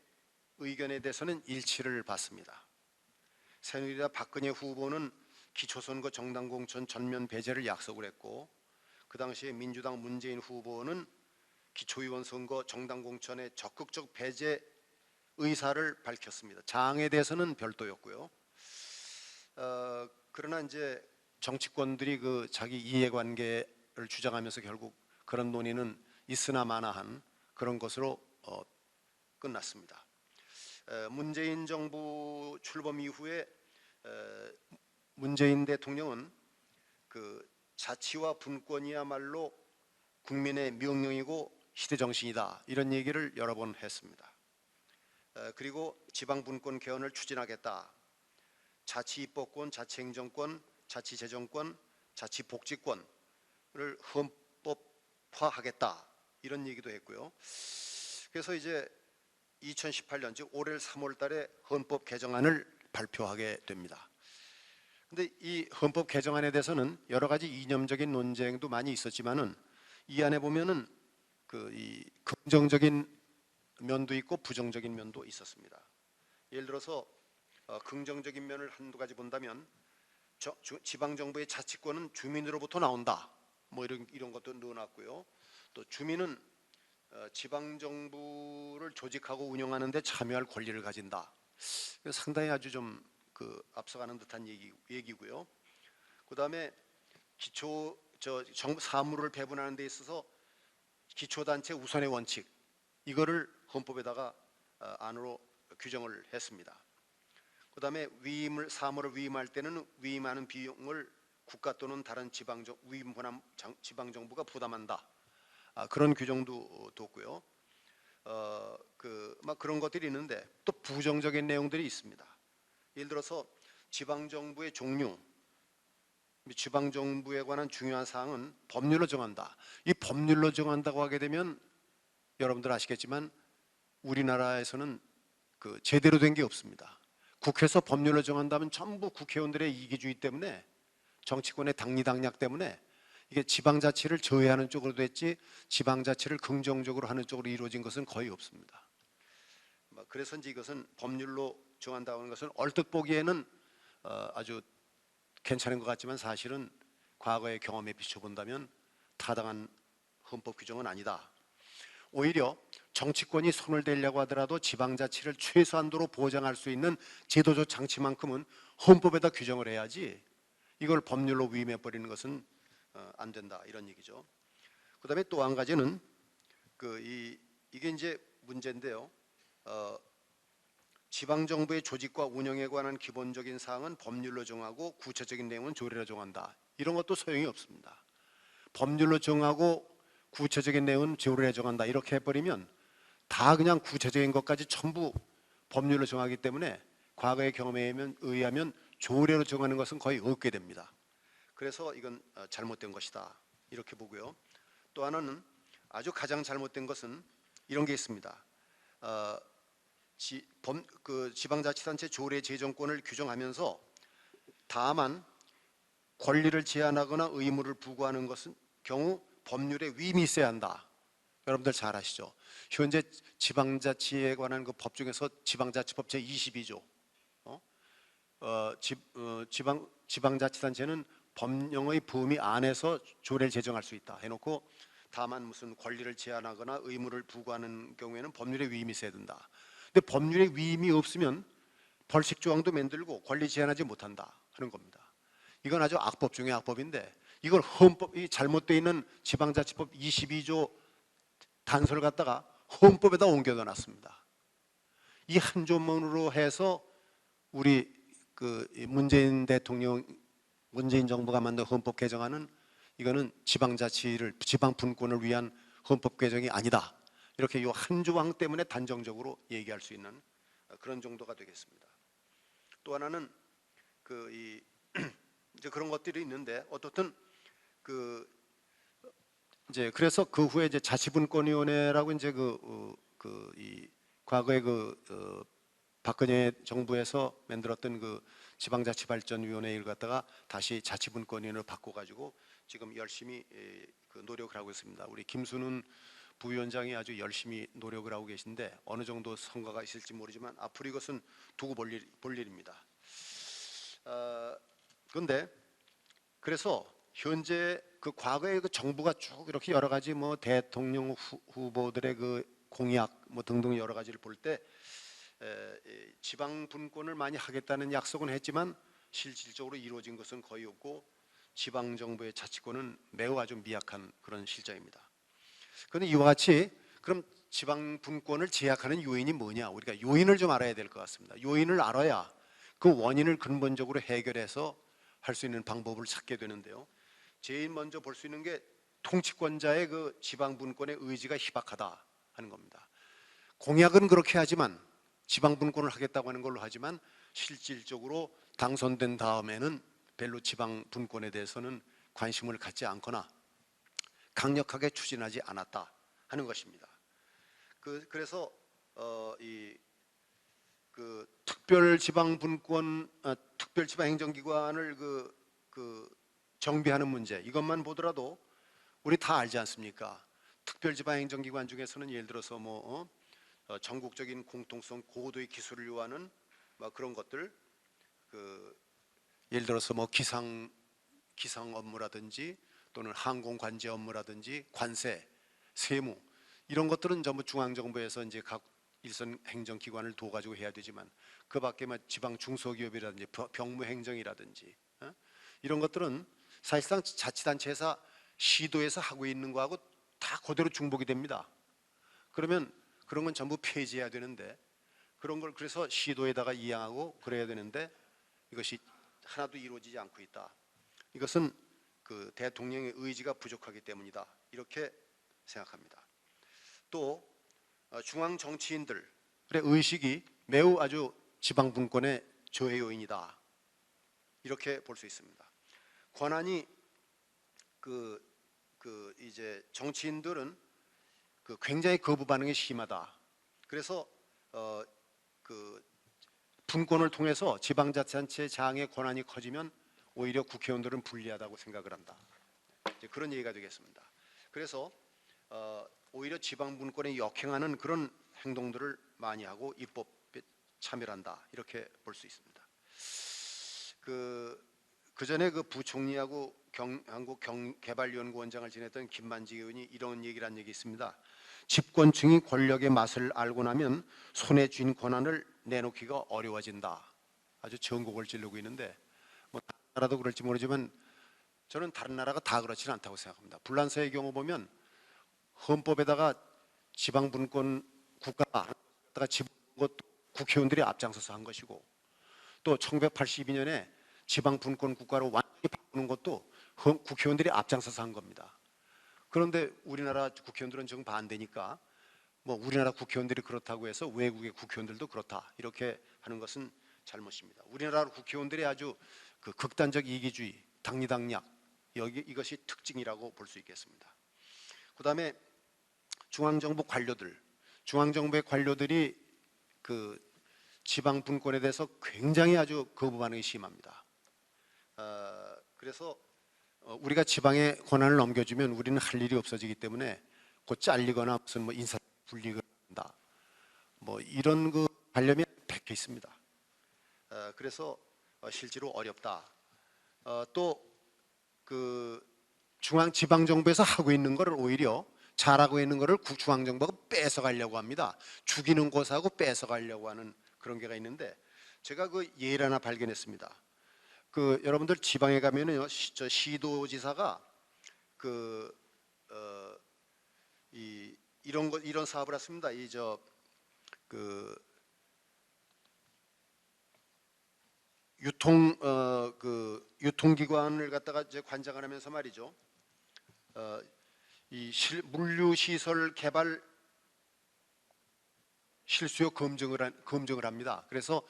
의견에 대해서는 일치를 받습니다. 새누리당 박근혜 후보는 기초선거 정당 공천 전면 배제를 약속을 했고, 그 당시에 민주당 문재인 후보는 기초의원 선거 정당 공천의 적극적 배제 의사를 밝혔습니다. 장에 대해서는 별도였고요. 그러나 이제 정치권들이 자기 이해관계를 주장하면서 결국 그런 논의는 있으나 마나한 그런 것으로 끝났습니다. 문재인 정부 출범 이후에 문재인 대통령은 자치와 분권이야말로 국민의 명령이고 시대 정신이다, 이런 얘기를 여러 번 했습니다. 그리고 지방분권 개헌을 추진하겠다. 자치입법권, 자치행정권, 자치재정권, 자치복지권을 헌법화하겠다 이런 얘기도 했고요. 그래서 이제 2018년 즉 올해 3월 달에 헌법 개정안을 발표하게 됩니다. 근데 이 헌법 개정안에 대해서는 여러 가지 이념적인 논쟁도 많이 있었지만은 이 안에 보면은 이 긍정적인 면도 있고 부정적인 면도 있었습니다. 예를 들어서 긍정적인 면을 한두 가지 본다면 지방 정부의 자치권은 주민으로부터 나온다. 뭐 이런 것도 넣어놨고요. 또 주민은 지방 정부를 조직하고 운영하는 데 참여할 권리를 가진다. 상당히 아주 좀 앞서가는 듯한 얘기고요. 그다음에 사무를 배분하는 데 있어서 기초단체 우선의 원칙 이거를 헌법에다가 안으로 규정을 했습니다. 그다음에 사무를 위임할 때는 위임하는 비용을 국가 또는 다른 위임 권한 지방 정부가 부담한다. 그런 규정도 뒀고요. 막 그런 것들이 있는데 또 부정적인 내용들이 있습니다. 예를 들어서 지방 정부의 종류, 지방 정부에 관한 중요한 사항은 법률로 정한다. 이 법률로 정한다고 하게 되면 여러분들 아시겠지만 우리나라에서는 제대로 된 게 없습니다. 국회에서 법률로 정한다면 전부 국회의원들의 이기주의 때문에 정치권의 당리당략 때문에 이게 지방자치를 저해하는 쪽으로 됐지 지방자치를 긍정적으로 하는 쪽으로 이루어진 것은 거의 없습니다. 그래서 이제 이것은 법률로 정한다고 하는 것은 얼뜻 보기에는 아주 괜찮은 것 같지만 사실은 과거의 경험에 비춰본다면 타당한 헌법 규정은 아니다. 오히려 정치권이 손을 대려고 하더라도 지방자치를 최소한도로 보장할 수 있는 제도적 장치만큼은 헌법에다 규정을 해야지 이걸 법률로 위임해버리는 것은 안 된다 이런 얘기죠. 그다음에 또 한 가지는 이게 이제 문제인데요. 지방 정부의 조직과 운영에 관한 기본적인 사항은 법률로 정하고 구체적인 내용은 조례로 정한다. 이런 것도 소용이 없습니다. 법률로 정하고 구체적인 내용은 조례로 정한다. 이렇게 해버리면 다 그냥 구체적인 것까지 전부 법률로 정하기 때문에 과거의 경험에 의하면 조례로 정하는 것은 거의 없게 됩니다. 그래서 이건 잘못된 것이다 이렇게 보고요. 또 하나는 아주 가장 잘못된 것은 이런 게 있습니다. 지방자치단체 조례 제정권을 규정하면서 다만 권리를 제한하거나 의무를 부과하는 것은 경우 법률에 위임이 있어야 한다. 여러분들 잘 아시죠? 현재 지방자치에 관한 그 법 중에서 지방자치법 제22조 지방자치단체는 법령의 범위 안에서 조례를 제정할 수 있다 해놓고 다만 무슨 권리를 제한하거나 의무를 부과하는 경우에는 법률에 위임이 있어야 된다. 근데 법률에 위임이 없으면 벌칙 조항도 만들고 권리 제한하지 못한다 하는 겁니다. 이건 아주 악법 중에 악법인데 이걸 헌법이 잘못되어 있는 지방자치법 22조 단서를 갖다가 헌법에다 옮겨다 놨습니다. 이 한 조문으로 해서 우리 문재인 정부가 만든 헌법 개정안은 이거는 지방 분권을 위한 헌법 개정이 아니다. 이렇게 이 한 조항 때문에 단정적으로 얘기할 수 있는 그런 정도가 되겠습니다. 또 하나는 이제 그런 것들이 있는데 어떻든 이제 그래서 그 후에 이제 자치분권위원회라고 이제 이 과거에 박근혜 정부에서 만들었던 지방자치발전위원회를 갖다가 다시 자치분권위원회로 바꿔가지고 지금 열심히 노력을 하고 있습니다. 우리 김순훈 부위원장이 아주 열심히 노력을 하고 계신데 어느 정도 성과가 있을지 모르지만 앞으로 이것은 두고 볼 일입니다. 그런데 그래서 현재 과거에 정부가 쭉 이렇게 여러 가지 대통령 후보들의 공약 등등 여러 가지를 볼 때 지방 분권을 많이 하겠다는 약속은 했지만 실질적으로 이루어진 것은 거의 없고 지방 정부의 자치권은 매우 아주 미약한 그런 실정입니다. 그런데 이와 같이 그럼 지방 분권을 제약하는 요인이 뭐냐? 우리가 요인을 좀 알아야 될 것 같습니다. 요인을 알아야 그 원인을 근본적으로 해결해서 할 수 있는 방법을 찾게 되는데요. 제일 먼저 볼 수 있는 게 통치권자의 지방 분권의 의지가 희박하다 하는 겁니다. 공약은 그렇게 하지만 지방 분권을 하겠다고 하는 걸로 하지만 실질적으로 당선된 다음에는 별로 지방 분권에 대해서는 관심을 갖지 않거나 강력하게 추진하지 않았다 하는 것입니다. 그래서 특별지방행정기관을 정비하는 문제, 이것만 보더라도 우리 다 알지 않습니까? 특별지방행정기관 중에서는 예를 들어서 전국적인 공통성, 고도의 기술을 요하는 그런 것들, 예를 들어서 기상 업무라든지 또는 항공관제 업무라든지 관세, 세무, 이런 것들은 전부 중앙정부에서 이제 각 일선 행정기관을 도와가지고 해야 되지만, 그 밖에 지방 중소기업이라든지 병무행정이라든지 이런 것들은 사실상 자치단체에서 시도에서 하고 있는 거하고 다 그대로 중복이 됩니다. 그러면 그런 건 전부 폐지해야 되는데, 그런 걸 그래서 시도에다가 이양하고 그래야 되는데 이것이 하나도 이루어지지 않고 있다. 이것은 대통령의 의지가 부족하기 때문이다, 이렇게 생각합니다. 또 중앙 정치인들의 의식이 매우 아주 지방 분권의 저해 요인이다, 이렇게 볼 수 있습니다. 권한이 이제 정치인들은 굉장히 거부 반응이 심하다. 그래서 분권을 통해서 지방자치단체 장의 권한이 커지면 오히려 국회의원들은 불리하다고 생각을 한다. 이제 그런 얘기가 되겠습니다. 그래서 오히려 지방 분권에 역행하는 그런 행동들을 많이 하고 입법에 참여한다, 이렇게 볼 수 있습니다. 그 전에 부총리하고 한국개발연구원장을 지냈던 김만지 의원이 이런 얘기를 한 적이 있습니다. 집권층이 권력의 맛을 알고 나면 손에 쥔 권한을 내놓기가 어려워진다. 아주 전곡을 찌르고 있는데, 다른 나라도 그럴지 모르지만 저는 다른 나라가 다 그렇지는 않다고 생각합니다. 불란서의 경우 보면 헌법에다가 지방 분권 국가가 집어넣은 것도 국회의원들이 앞장서서 한 것이고, 또 1982년에 지방 분권 국가로 완전히 바꾸는 것도 국회의원들이 앞장서서 한 겁니다. 그런데 우리나라 국회의원들은 정 반대니까 우리나라 국회의원들이 그렇다고 해서 외국의 국회의원들도 그렇다, 이렇게 하는 것은 잘못입니다. 우리나라 국회의원들이 아주 극단적 이기주의, 당리당략, 이것이 특징이라고 볼 수 있겠습니다. 그다음에 중앙정부 중앙정부의 관료들이 지방 분권에 대해서 굉장히 아주 거부 반응이 심합니다. 그래서 우리가 지방에 권한을 넘겨주면 우리는 할 일이 없어지기 때문에 곧 잘리거나 무슨 인사 불리거나 한다, 이런 관념이 100개 있습니다. 그래서 실제로 어렵다. 또 지방정부에서 하고 있는 것을 오히려 잘하고 있는 것을 중앙정부가 뺏어가려고 합니다. 죽이는 것하고 뺏어가려고 하는 그런 게가 있는데, 제가 예를 하나 발견했습니다. 여러분들 지방에 가면은요, 시도지사가 이런 사업을 했습니다. 유통기관을 갖다가 이제 관장을 하면서 말이죠. 물류시설 개발 실수요 검증을 합니다. 그래서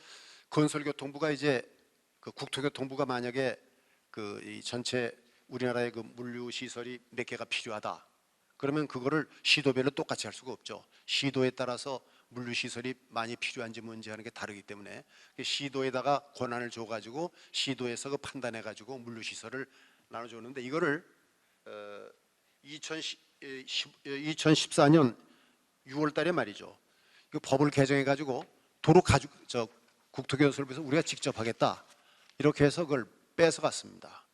건설교통부가 이제 국토교통부가 만약에 이 전체 우리나라의 물류시설이 몇 개가 필요하다, 그러면 그거를 시도별로 똑같이 할 수가 없죠. 시도에 따라서 물류시설이 많이 필요한지 뭔지 하는 게 다르기 때문에 시도에다가 권한을 줘가지고 시도에서 판단해가지고 물류시설을 나눠주는데, 이거를 2014년 6월 달에 말이죠, 법을 개정해가지고 도로 국토교통부에서 우리가 직접 하겠다, 이렇게 해서 그걸 뺏어갔습니다.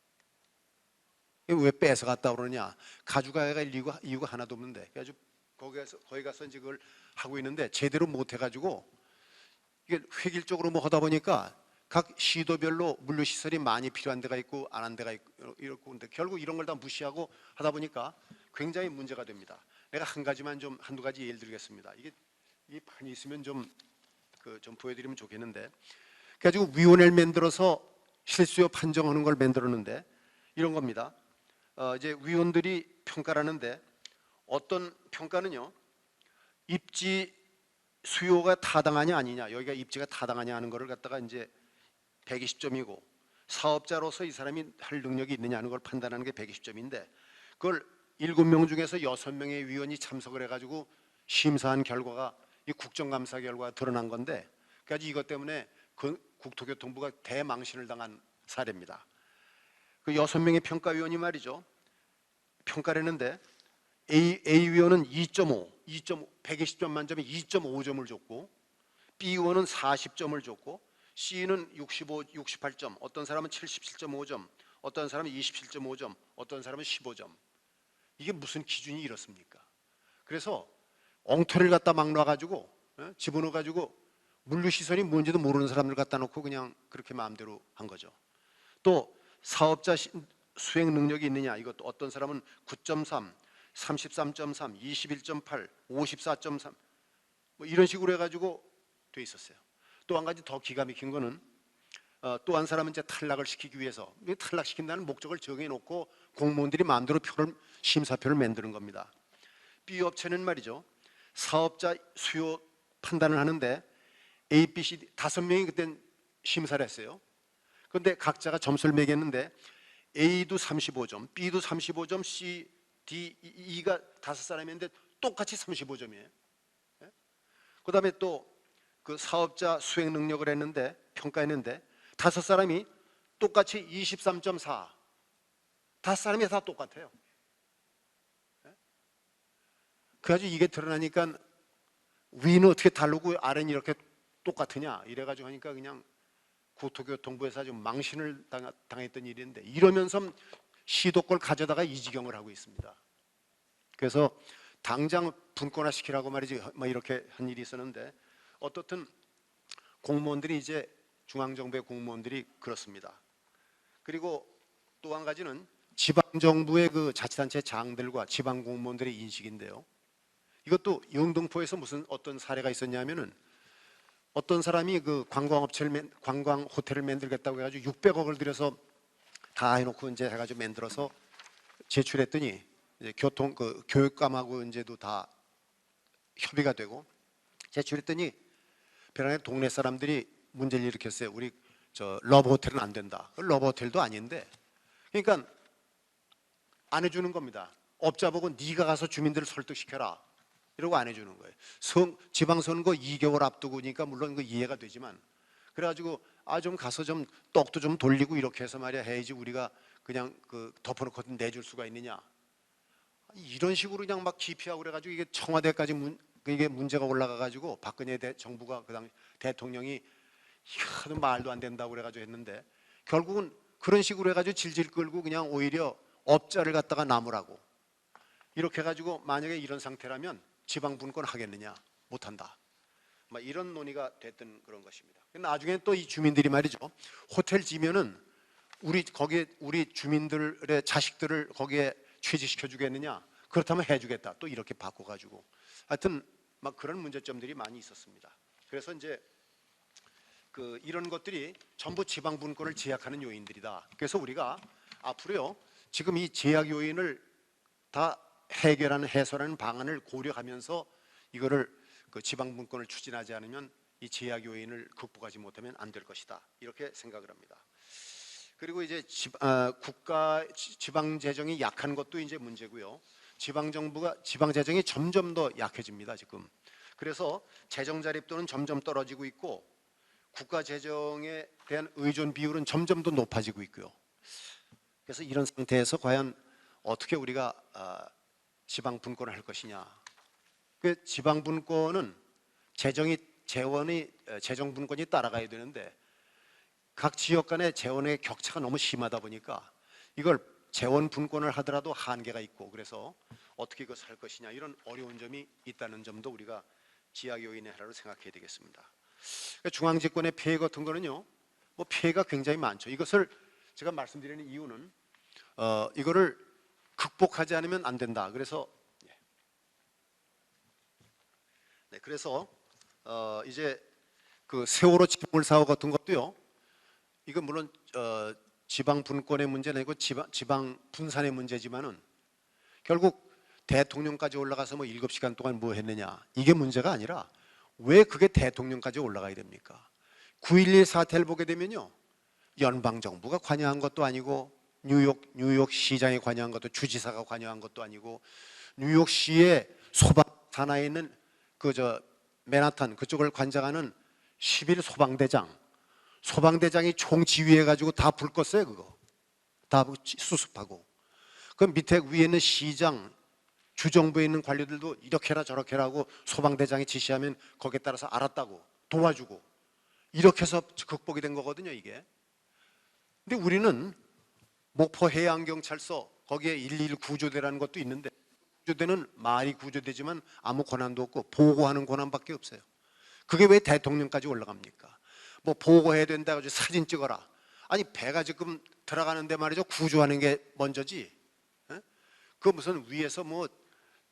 왜 뺏어갔다 그러냐? 가져가야 이유가 하나도 없는데, 그래가지고 거기 가서 이제 그걸 하고 있는데 제대로 못 해가지고 이게 획일적으로 하다 보니까 각 시도별로 물류시설이 많이 필요한 데가 있고 안 한 데가 있고 이렇고, 근데 결국 이런 걸 다 무시하고 하다 보니까 굉장히 문제가 됩니다. 내가 한두 가지 예를 들겠습니다. 이 판이 있으면 좀 보여드리면 좋겠는데, 그래가지고 위원회를 만들어서 실수요 판정하는 걸 만들었는데 이런 겁니다. 이제 위원들이 평가를 하는데, 어떤 평가는요, 입지 수요가 타당하냐 아니냐, 여기가 입지가 타당하냐 하는 거를 갖다가 이제 120점이고 사업자로서 이 사람이 할 능력이 있느냐는 걸 판단하는 게 120점인데 그걸 7명 중에서 6명의 위원이 참석을 해가지고 심사한 결과가 이 국정감사 결과가 드러난 건데 그래서 이것 때문에 그 국토교통부가 대망신을 당한 사례입니다. 그 6명의 평가위원이 말이죠. 평가를 했는데 A 위원은 2.5, 120점 만점에 2.5점을 줬고 B 위원은 40점을 줬고 C는 68점, 어떤 사람은 77.5점, 어떤 사람은 27.5점, 어떤 사람은 15점. 이게 무슨 기준이 이렇습니까? 그래서 엉터리를 갖다 막 놔가지고 집어넣어가지고 물류시설이 뭔지도 모르는 사람들 갖다 놓고 그냥 그렇게 마음대로 한 거죠. 또 사업자 수행 능력이 있느냐 이것도 어떤 사람은 9.3, 33.3, 21.8, 54.3 뭐 이런 식으로 해가지고 돼 있었어요. 또 한 가지 더 기가 막힌 거는 또 한 사람은 이제 탈락을 시키기 위해서 탈락시킨다는 목적을 정해놓고 공무원들이 마음대로 심사표를 만드는 겁니다. B 업체는 말이죠. 사업자 수요 판단을 하는데 A, B, C, D 5명이 그땐 심사를 했어요. 그런데 각자가 점수를 매겼는데 A도 35점, B도 35점, C, D, E가 5사람인데 똑같이 35점이에요. 그 다음에 또 그 사업자 수행 능력을 했는데 평가했는데 5사람이 똑같이 23.4. 5사람이 다 똑같아요. 그래가지고 이게 드러나니까 위는 어떻게 다르고 아래는 이렇게 똑같으냐 이래가지고 하니까 그냥 국토교통부에서 아주 망신을 당했던 일인데 이러면서 시도권 가져다가 이 지경을 하고 있습니다. 그래서 당장 분권화 시키라고 말이지 뭐 이렇게 한 일이 있었는데 어떻든 공무원들이 이제 중앙정부의 공무원들이 그렇습니다. 그리고 또 한 가지는 지방정부의 그 자치단체 장들과 지방 공무원들의 인식인데요. 이것도 영등포에서 무슨 어떤 사례가 있었냐면은 어떤 사람이 그 관광 호텔을 만들겠다고 해가지고 600억을 들여서 다 해놓고 이제 해가지고 만들어서 제출했더니 이제 교육감하고 이제도 다 협의가 되고 제출했더니 벼랑에 동네 사람들이 문제를 일으켰어요. 우리 저 러브 호텔은 안 된다. 러브 호텔도 아닌데 그러니까 안 해주는 겁니다. 업자 보고 네가 가서 주민들을 설득시켜라. 이러고 안 해주는 거예요. 지방선거 2개월 앞두고니까 물론 그 이해가 되지만 그래가지고 좀 가서 좀 떡도 좀 돌리고 이렇게 해서 말이야 해야지 우리가 그냥 그 덮어놓고 내줄 수가 있느냐 이런 식으로 그냥 막 기피하고 그래가지고 이게 청와대까지 이게 문제가 올라가가지고 박근혜 정부가 그 당시 대통령이 하도 말도 안 된다고 그래가지고 했는데 결국은 그런 식으로 해가지고 질질 끌고 그냥 오히려 업자를 갖다가 나무라고 이렇게 해가지고 만약에 이런 상태라면 지방 분권 하겠느냐 못한다. 막 이런 논의가 됐던 그런 것입니다. 나중에 또 이 주민들이 말이죠. 호텔 지면은 우리 주민들의 자식들을 거기에 취직시켜 주겠느냐? 그렇다면 해주겠다. 또 이렇게 바꿔가지고 하여튼 막 그런 문제점들이 많이 있었습니다. 그래서 이제 이런 것들이 전부 지방 분권을 제약하는 요인들이다. 그래서 우리가 앞으로요 지금 이 제약 요인을 다 해결하는 해소하는 방안을 고려하면서 이거를 지방 분권을 추진하지 않으면 이 제약 요인을 극복하지 못하면 안 될 것이다. 이렇게 생각을 합니다. 그리고 이제 지방 재정이 약한 것도 이제 문제고요. 지방 재정이 점점 더 약해집니다, 지금. 그래서 재정 자립도는 점점 떨어지고 있고 국가 재정에 대한 의존 비율은 점점 더 높아지고 있고요. 그래서 이런 상태에서 과연 어떻게 우리가 지방 분권을 할 것이냐. 그 지방 분권은 재정 분권이 따라가야 되는데 각 지역 간의 재원의 격차가 너무 심하다 보니까 이걸 재원 분권을 하더라도 한계가 있고 그래서 어떻게 그것을 할 것이냐 이런 어려운 점이 있다는 점도 우리가 지약 요인의 하나로 생각해야 되겠습니다. 중앙집권의 폐해 같은 거는요, 뭐 폐해가 굉장히 많죠. 이것을 제가 말씀드리는 이유는 이거를 극복하지 않으면 안 된다. 그래서 그래서 이제 그 세월호 침몰 사고 같은 것도요. 이건 물론 지방 분권의 문제는 아니고 지방 분산의 문제지만은 결국 대통령까지 올라가서 뭐 7시간 동안 뭐 했느냐 이게 문제가 아니라 왜 그게 대통령까지 올라가야 됩니까? 9.11 사태를 보게 되면요 연방 정부가 관여한 것도 아니고 뉴욕 시장이 관여한 것도 주지사가 관여한 것도 아니고 뉴욕시의 소방 산하에 있는 맨하탄 그쪽을 관장하는 11 소방대장이 총 지휘해 가지고 다 불 껐어요. 그거 다 수습하고 그 밑에 위에 있는 시장 주정부에 있는 관료들도 이렇게나 저렇게나 하고 소방대장이 지시하면 거기에 따라서 알았다고 도와주고 이렇게 해서 극복이 된 거거든요 이게. 근데 우리는 목포 해양경찰서 거기에 112 구조대라는 것도 있는데 구조대는 말이 구조되지만 아무 권한도 없고 보고하는 권한밖에 없어요. 그게 왜 대통령까지 올라갑니까? 뭐 보고해야 된다 가지고 사진 찍어라. 아니 배가 지금 들어가는데 말이죠 구조하는 게 먼저지. 그 무슨 위에서 뭐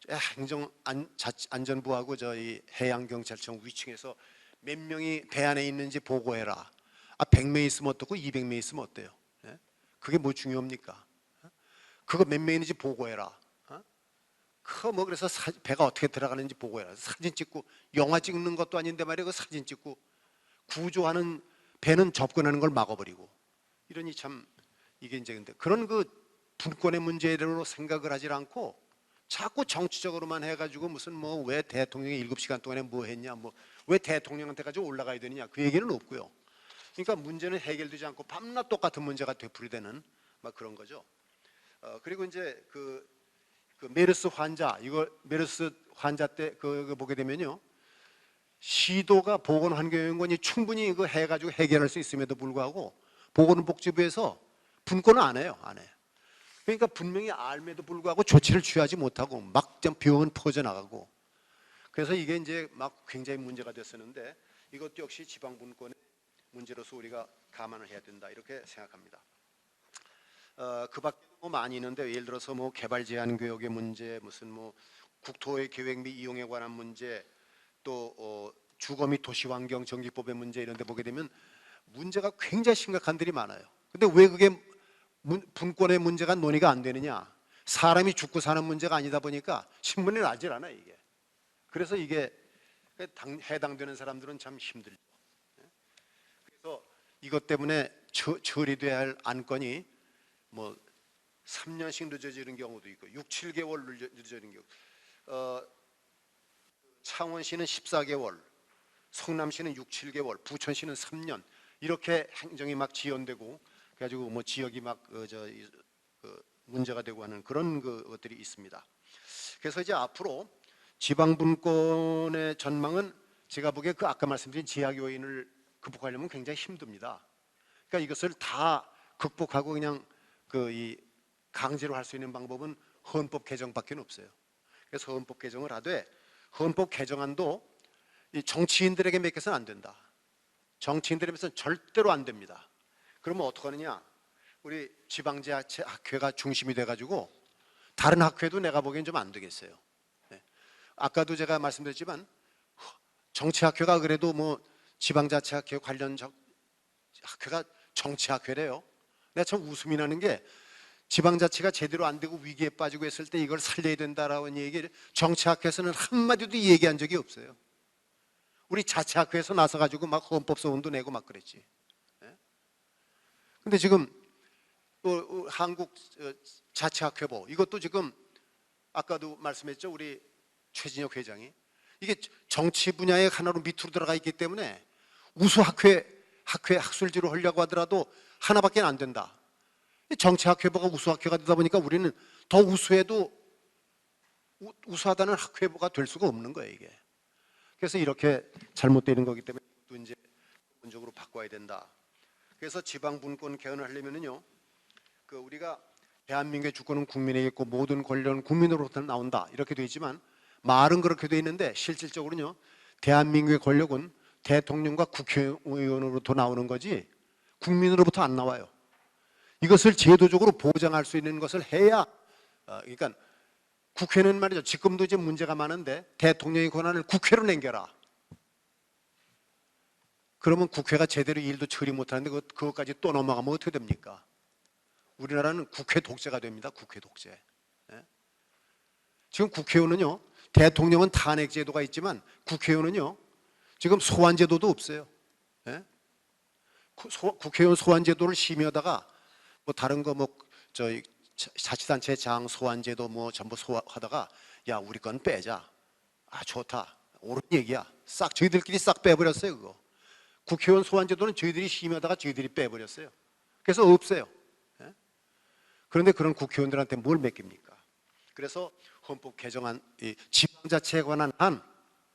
행정안전부하고 저희 해양경찰청 위층에서 몇 명이 배 안에 있는지 보고해라. 100명 있으면 어떻고 200명 있으면 어때요? 그게 뭐 중요합니까? 그거 몇 명 있는지 보고해라. 뭐 그래서 배가 어떻게 들어가는지 보고해라. 사진 찍고 영화 찍는 것도 아닌데 말이야 그 사진 찍고 구조하는 배는 접근하는 걸 막아버리고 이러니 참 이게 이제 근데 그런 그 분권의 문제로 생각을 하질 않고 자꾸 정치적으로만 해가지고 무슨 뭐 왜 대통령이 7시간 동안에 뭐 했냐 뭐 왜 대통령한테까지 올라가야 되느냐 그 얘기는 없고요. 그러니까 문제는 해결되지 않고 밤낮 똑같은 문제가 되풀이되는 막 그런 거죠. 그리고 이제 그 메르스 환자 메르스 환자 때 그거 보게 되면요 시도가 보건환경연구원이 충분히 그 해가지고 해결할 수 있음에도 불구하고 보건복지부에서 분권을 안 해요. 그러니까 분명히 알면도 불구하고 조치를 취하지 못하고 막 병원 퍼져나가고 그래서 이게 이제 막 굉장히 문제가 됐었는데 이것도 역시 지방분권의 문제로서 우리가 감안을 해야 된다 이렇게 생각합니다. 그 밖에 뭐 많이 있는데 예를 들어서 뭐 개발 제한 교육의 문제, 무슨 뭐 국토의 계획 및 이용에 관한 문제, 또 주거 및 도시환경 정기법의 문제 이런 데 보게 되면 문제가 굉장히 심각한 들이 많아요. 근데 왜 그게 분권의 문제가 논의가 안 되느냐? 사람이 죽고 사는 문제가 아니다 보니까 신문에 나질 않아요 이게. 그래서 이게 해당되는 사람들은 참 힘들죠. 그래서 이것 때문에 처리돼야 할 안건이 뭐 3년씩 늦어지는 경우도 있고 6, 7개월 늦어지는 경우. 창원시는 14개월, 성남시는 6, 7개월, 부천시는 3년 이렇게 행정이 막 지연되고 그래가지고 뭐 지역이 막 문제가 되고 하는 그런 것들이 있습니다. 그래서 이제 앞으로 지방분권의 전망은 제가 보기에 그 아까 말씀드린 지하 요인을 극복하려면 굉장히 힘듭니다. 그러니까 이것을 다 극복하고 그냥 이 강제로 할 수 있는 방법은 헌법 개정밖에 없어요. 그래서 헌법 개정을 하되 헌법 개정안도 이 정치인들에게 맡겨서는 안 된다. 정치인들에 맡겨서는 절대로 안 됩니다. 그러면 어떻게 하느냐? 우리 지방자치 학회가 중심이 돼가지고 다른 학회도 내가 보기엔 좀 안 되겠어요. 아까도 제가 말씀드렸지만 정치학회가 그래도 뭐 지방자치학회 관련 학회가 정치학회래요. 내가 참 웃음이 나는 게 지방자치가 제대로 안 되고 위기에 빠지고 했을 때 이걸 살려야 된다라는 얘기를 정치학회에서는 한마디도 얘기한 적이 없어요. 우리 자치학회에서 나서가지고 막 헌법소원도 내고 막 그랬지. 근데 지금 한국 자치학회보 이것도 지금 아까도 말씀했죠. 우리 최진혁 회장이 이게 정치 분야의 하나로 밑으로 들어가 있기 때문에 우수 학회 학술지로 하려고 하더라도 하나밖에 안 된다. 정치학회보가 우수학회가 되다 보니까 우리는 더 우수해도 우수하다는 학회보가 될 수가 없는 거예요 이게. 그래서 이렇게 잘못되는 거기 때문에 또 이제 근본적으로 바꿔야 된다. 그래서 지방분권 개헌을 하려면은요, 우리가 대한민국의 주권은 국민에게 있고 모든 권력은 국민으로부터 나온다 이렇게 돼 있지만 말은 그렇게 돼 있는데 실질적으로는요 대한민국의 권력은 대통령과 국회의원으로부터 나오는 거지 국민으로부터 안 나와요. 이것을 제도적으로 보장할 수 있는 것을 해야 그러니까 국회는 말이죠 지금도 이제 문제가 많은데 대통령의 권한을 국회로 남겨라. 그러면 국회가 제대로 일도 처리 못하는데 그것까지 또 넘어가면 어떻게 됩니까? 우리나라는 국회 독재가 됩니다. 국회 독재. 지금 국회의원은요 대통령은 탄핵 제도가 있지만 국회의원은요 지금 소환 제도도 없어요. 국회의원 소환 제도를 심의하다가 뭐 다른 거 뭐 저희 자치단체 장 소환 제도 뭐 전부 소화하다가 야 우리 건 빼자. 아 좋다. 옳은 얘기야. 싹 저희들끼리 싹 빼버렸어요 그거. 국회의원 소환 제도는 저희들이 심의하다가 저희들이 빼버렸어요. 그래서 없어요. 예? 그런데 그런 국회의원들한테 뭘 맡깁니까? 그래서 헌법 개정안, 이 지방자치에 관한 한,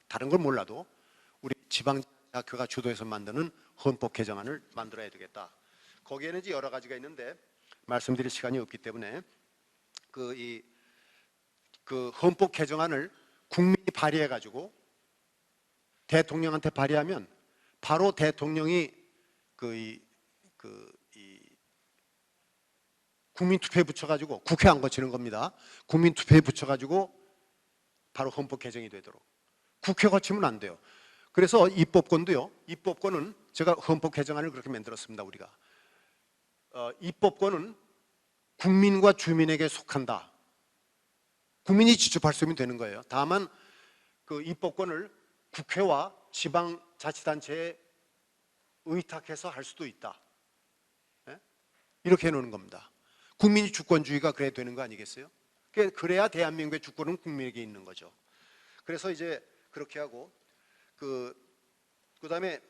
다른 걸 몰라도 우리 지방자치가 주도해서 만드는 헌법 개정안을 만들어야 되겠다. 거기에는 이제 여러 가지가 있는데 말씀드릴 시간이 없기 때문에 그 헌법 개정안을 국민이 발의해 가지고 대통령한테 발의하면 바로 대통령이 국민 투표에 붙여가지고 국회 안 거치는 겁니다. 국민 투표에 붙여가지고 바로 헌법 개정이 되도록 국회 거치면 안 돼요. 그래서 입법권도요. 입법권은 제가 헌법 개정안을 그렇게 만들었습니다. 우리가 입법권은 국민과 주민에게 속한다. 국민이 직접 발표하면 되는 거예요. 다만 그 입법권을 국회와 지방자치단체에 의탁해서 할 수도 있다. 예? 이렇게 해놓는 겁니다. 국민이 주권주의가 그래야 되는 거 아니겠어요? 그래야 대한민국의 주권은 국민에게 있는 거죠. 그래서 이제 그렇게 하고 그다음에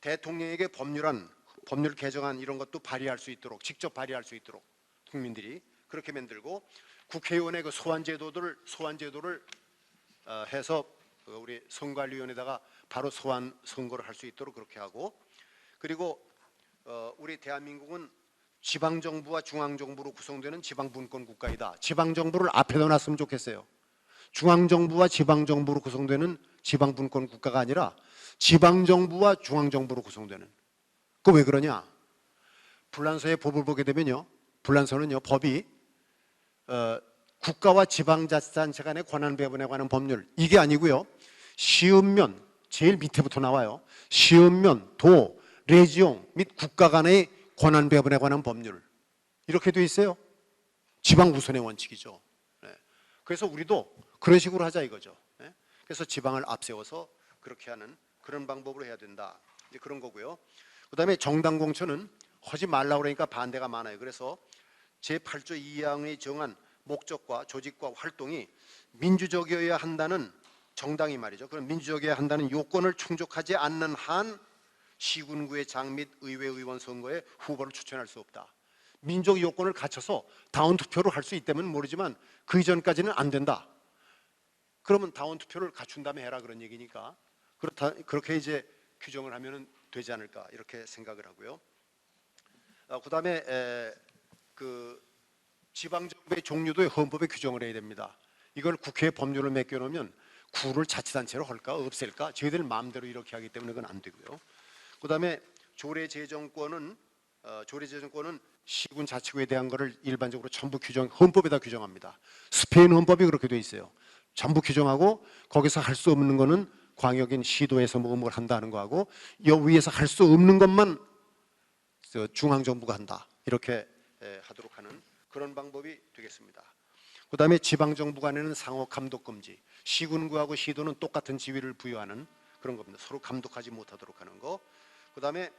대통령에게 법률 개정안 이런 것도 발의할 수 있도록 직접 발의할 수 있도록 국민들이 그렇게 만들고 국회의원의 그 소환 제도를 해서 우리 선관위원회에다가 바로 소환 선거를 할 수 있도록 그렇게 하고 그리고 우리 대한민국은 지방정부와 중앙정부로 구성되는 지방분권 국가이다. 지방정부를 앞에다 놨으면 좋겠어요. 중앙정부와 지방정부로 구성되는 지방분권 국가가 아니라 지방정부와 중앙정부로 구성되는. 그 왜 그러냐? 불란서의 법을 보게 되면요. 불란서는요. 법이 국가와 지방자치단체 간의 권한 배분에 관한 법률 이게 아니고요. 시읍면 제일 밑에부터 나와요. 시읍면, 도, 레지용 및 국가 간의 권한 배분에 관한 법률 이렇게 돼 있어요. 지방 우선의 원칙이죠. 네. 그래서 우리도 그런 식으로 하자 이거죠. 네. 그래서 지방을 앞세워서 그렇게 하는 그런 방법으로 해야 된다. 이제 그런 거고요. 그다음에 정당 공천은 하지 말라고 그러니까 반대가 많아요. 그래서 제8조 2항의 정한 목적과 조직과 활동이 민주적이어야 한다는 정당이 말이죠. 그럼 민주적이어야 한다는 요건을 충족하지 않는 한 시군구의 장 및 의회 의원 선거에 후보를 추천할 수 없다. 민족 요건을 갖춰서 다운 투표를 할 수 있다면 모르지만 그 이전까지는 안 된다. 그러면 다운 투표를 갖춘 다음에 해라 그런 얘기니까 그렇게 이제 규정을 하면은 되지 않을까 이렇게 생각을 하고요. 그다음에 그 지방정부의 종류도 헌법에 규정을 해야 됩니다. 이걸 국회에 법률을 맡겨놓으면 구를 자치단체로 할까 없앨까 저희들 마음대로 이렇게 하기 때문에 그건 안 되고요. 그다음에 조례재정권은 시군 자치구에 대한 것을 일반적으로 전부 헌법에다 규정합니다. 스페인 헌법이 그렇게 돼 있어요. 전부 규정하고 거기서 할 수 없는 거는 광역인 시도에서 뭘 한다는 거하고 여 위에서 할 수 없는 것만 중앙정부가 한다. 이렇게 하도록 하는 그런 방법이 되겠습니다. 그다음에 지방정부 간에는 상호 감독 금지. 시군구하고 시도는 똑같은 지위를 부여하는 그런 겁니다. 서로 감독하지 못하도록 하는 거. 그다음에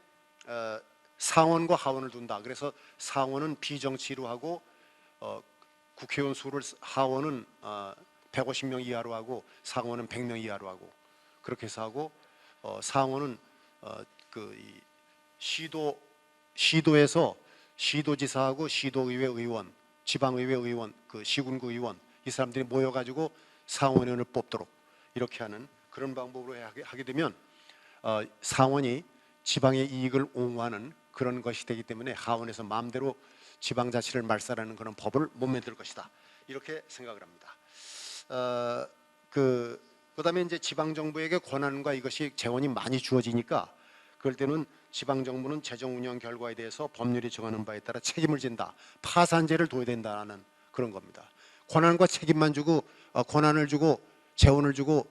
상원과 하원을 둔다. 그래서 상원은 비정치로 하고 국회의원 수를 하원은 150명 이하로 하고 상원은 100명 이하로 하고 그렇게 해서 하고 상원은 이 시도에서 시도지사하고 시도의회 의원, 지방의회 의원, 그 시군구 의원 이 사람들이 모여가지고 상원의원을 뽑도록 이렇게 하는 그런 방법으로 하게 되면 상원이 지방의 이익을 옹호하는 그런 것이 되기 때문에 하원에서 마음대로 지방자치를 말살하는 그런 법을 못 만들 것이다. 이렇게 생각을 합니다. 그다음에 이제 지방정부에게 권한과 이것이 재원이 많이 주어지니까 그럴 때는 지방정부는 재정 운영 결과에 대해서 법률이 정하는 바에 따라 책임을 진다. 파산제를 둬야 된다는 그런 겁니다. 권한과 책임만 주고 권한을 주고 재원을 주고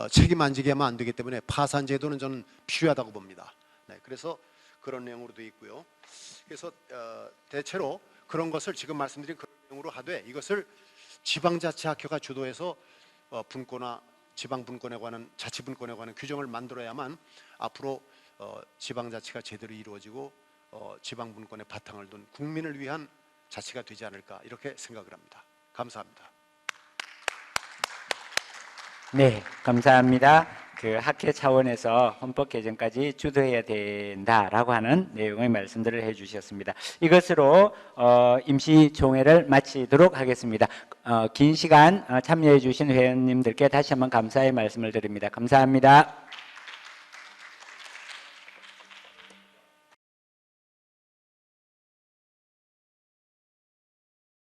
책임 안 지게 하면 안 되기 때문에 파산제도는 저는 필요하다고 봅니다. 네, 그래서 그런 내용으로 되어 있고요. 그래서 대체로 그런 것을 지금 말씀드린 그런 내용으로 하되 이것을 지방자치학회가 주도해서 분권화 지방분권에 관한 자치분권에 관한 규정을 만들어야만 앞으로 지방자치가 제대로 이루어지고 지방분권의 바탕을 둔 국민을 위한 자치가 되지 않을까 이렇게 생각을 합니다. 감사합니다. 네, 감사합니다. 그 학회 차원에서 헌법 개정까지 주도해야 된다라고 하는 내용의 말씀들을 해주셨습니다. 이것으로 임시 총회를 마치도록 하겠습니다. 긴 시간 참여해 주신 회원님들께 다시 한번 감사의 말씀을 드립니다. 감사합니다.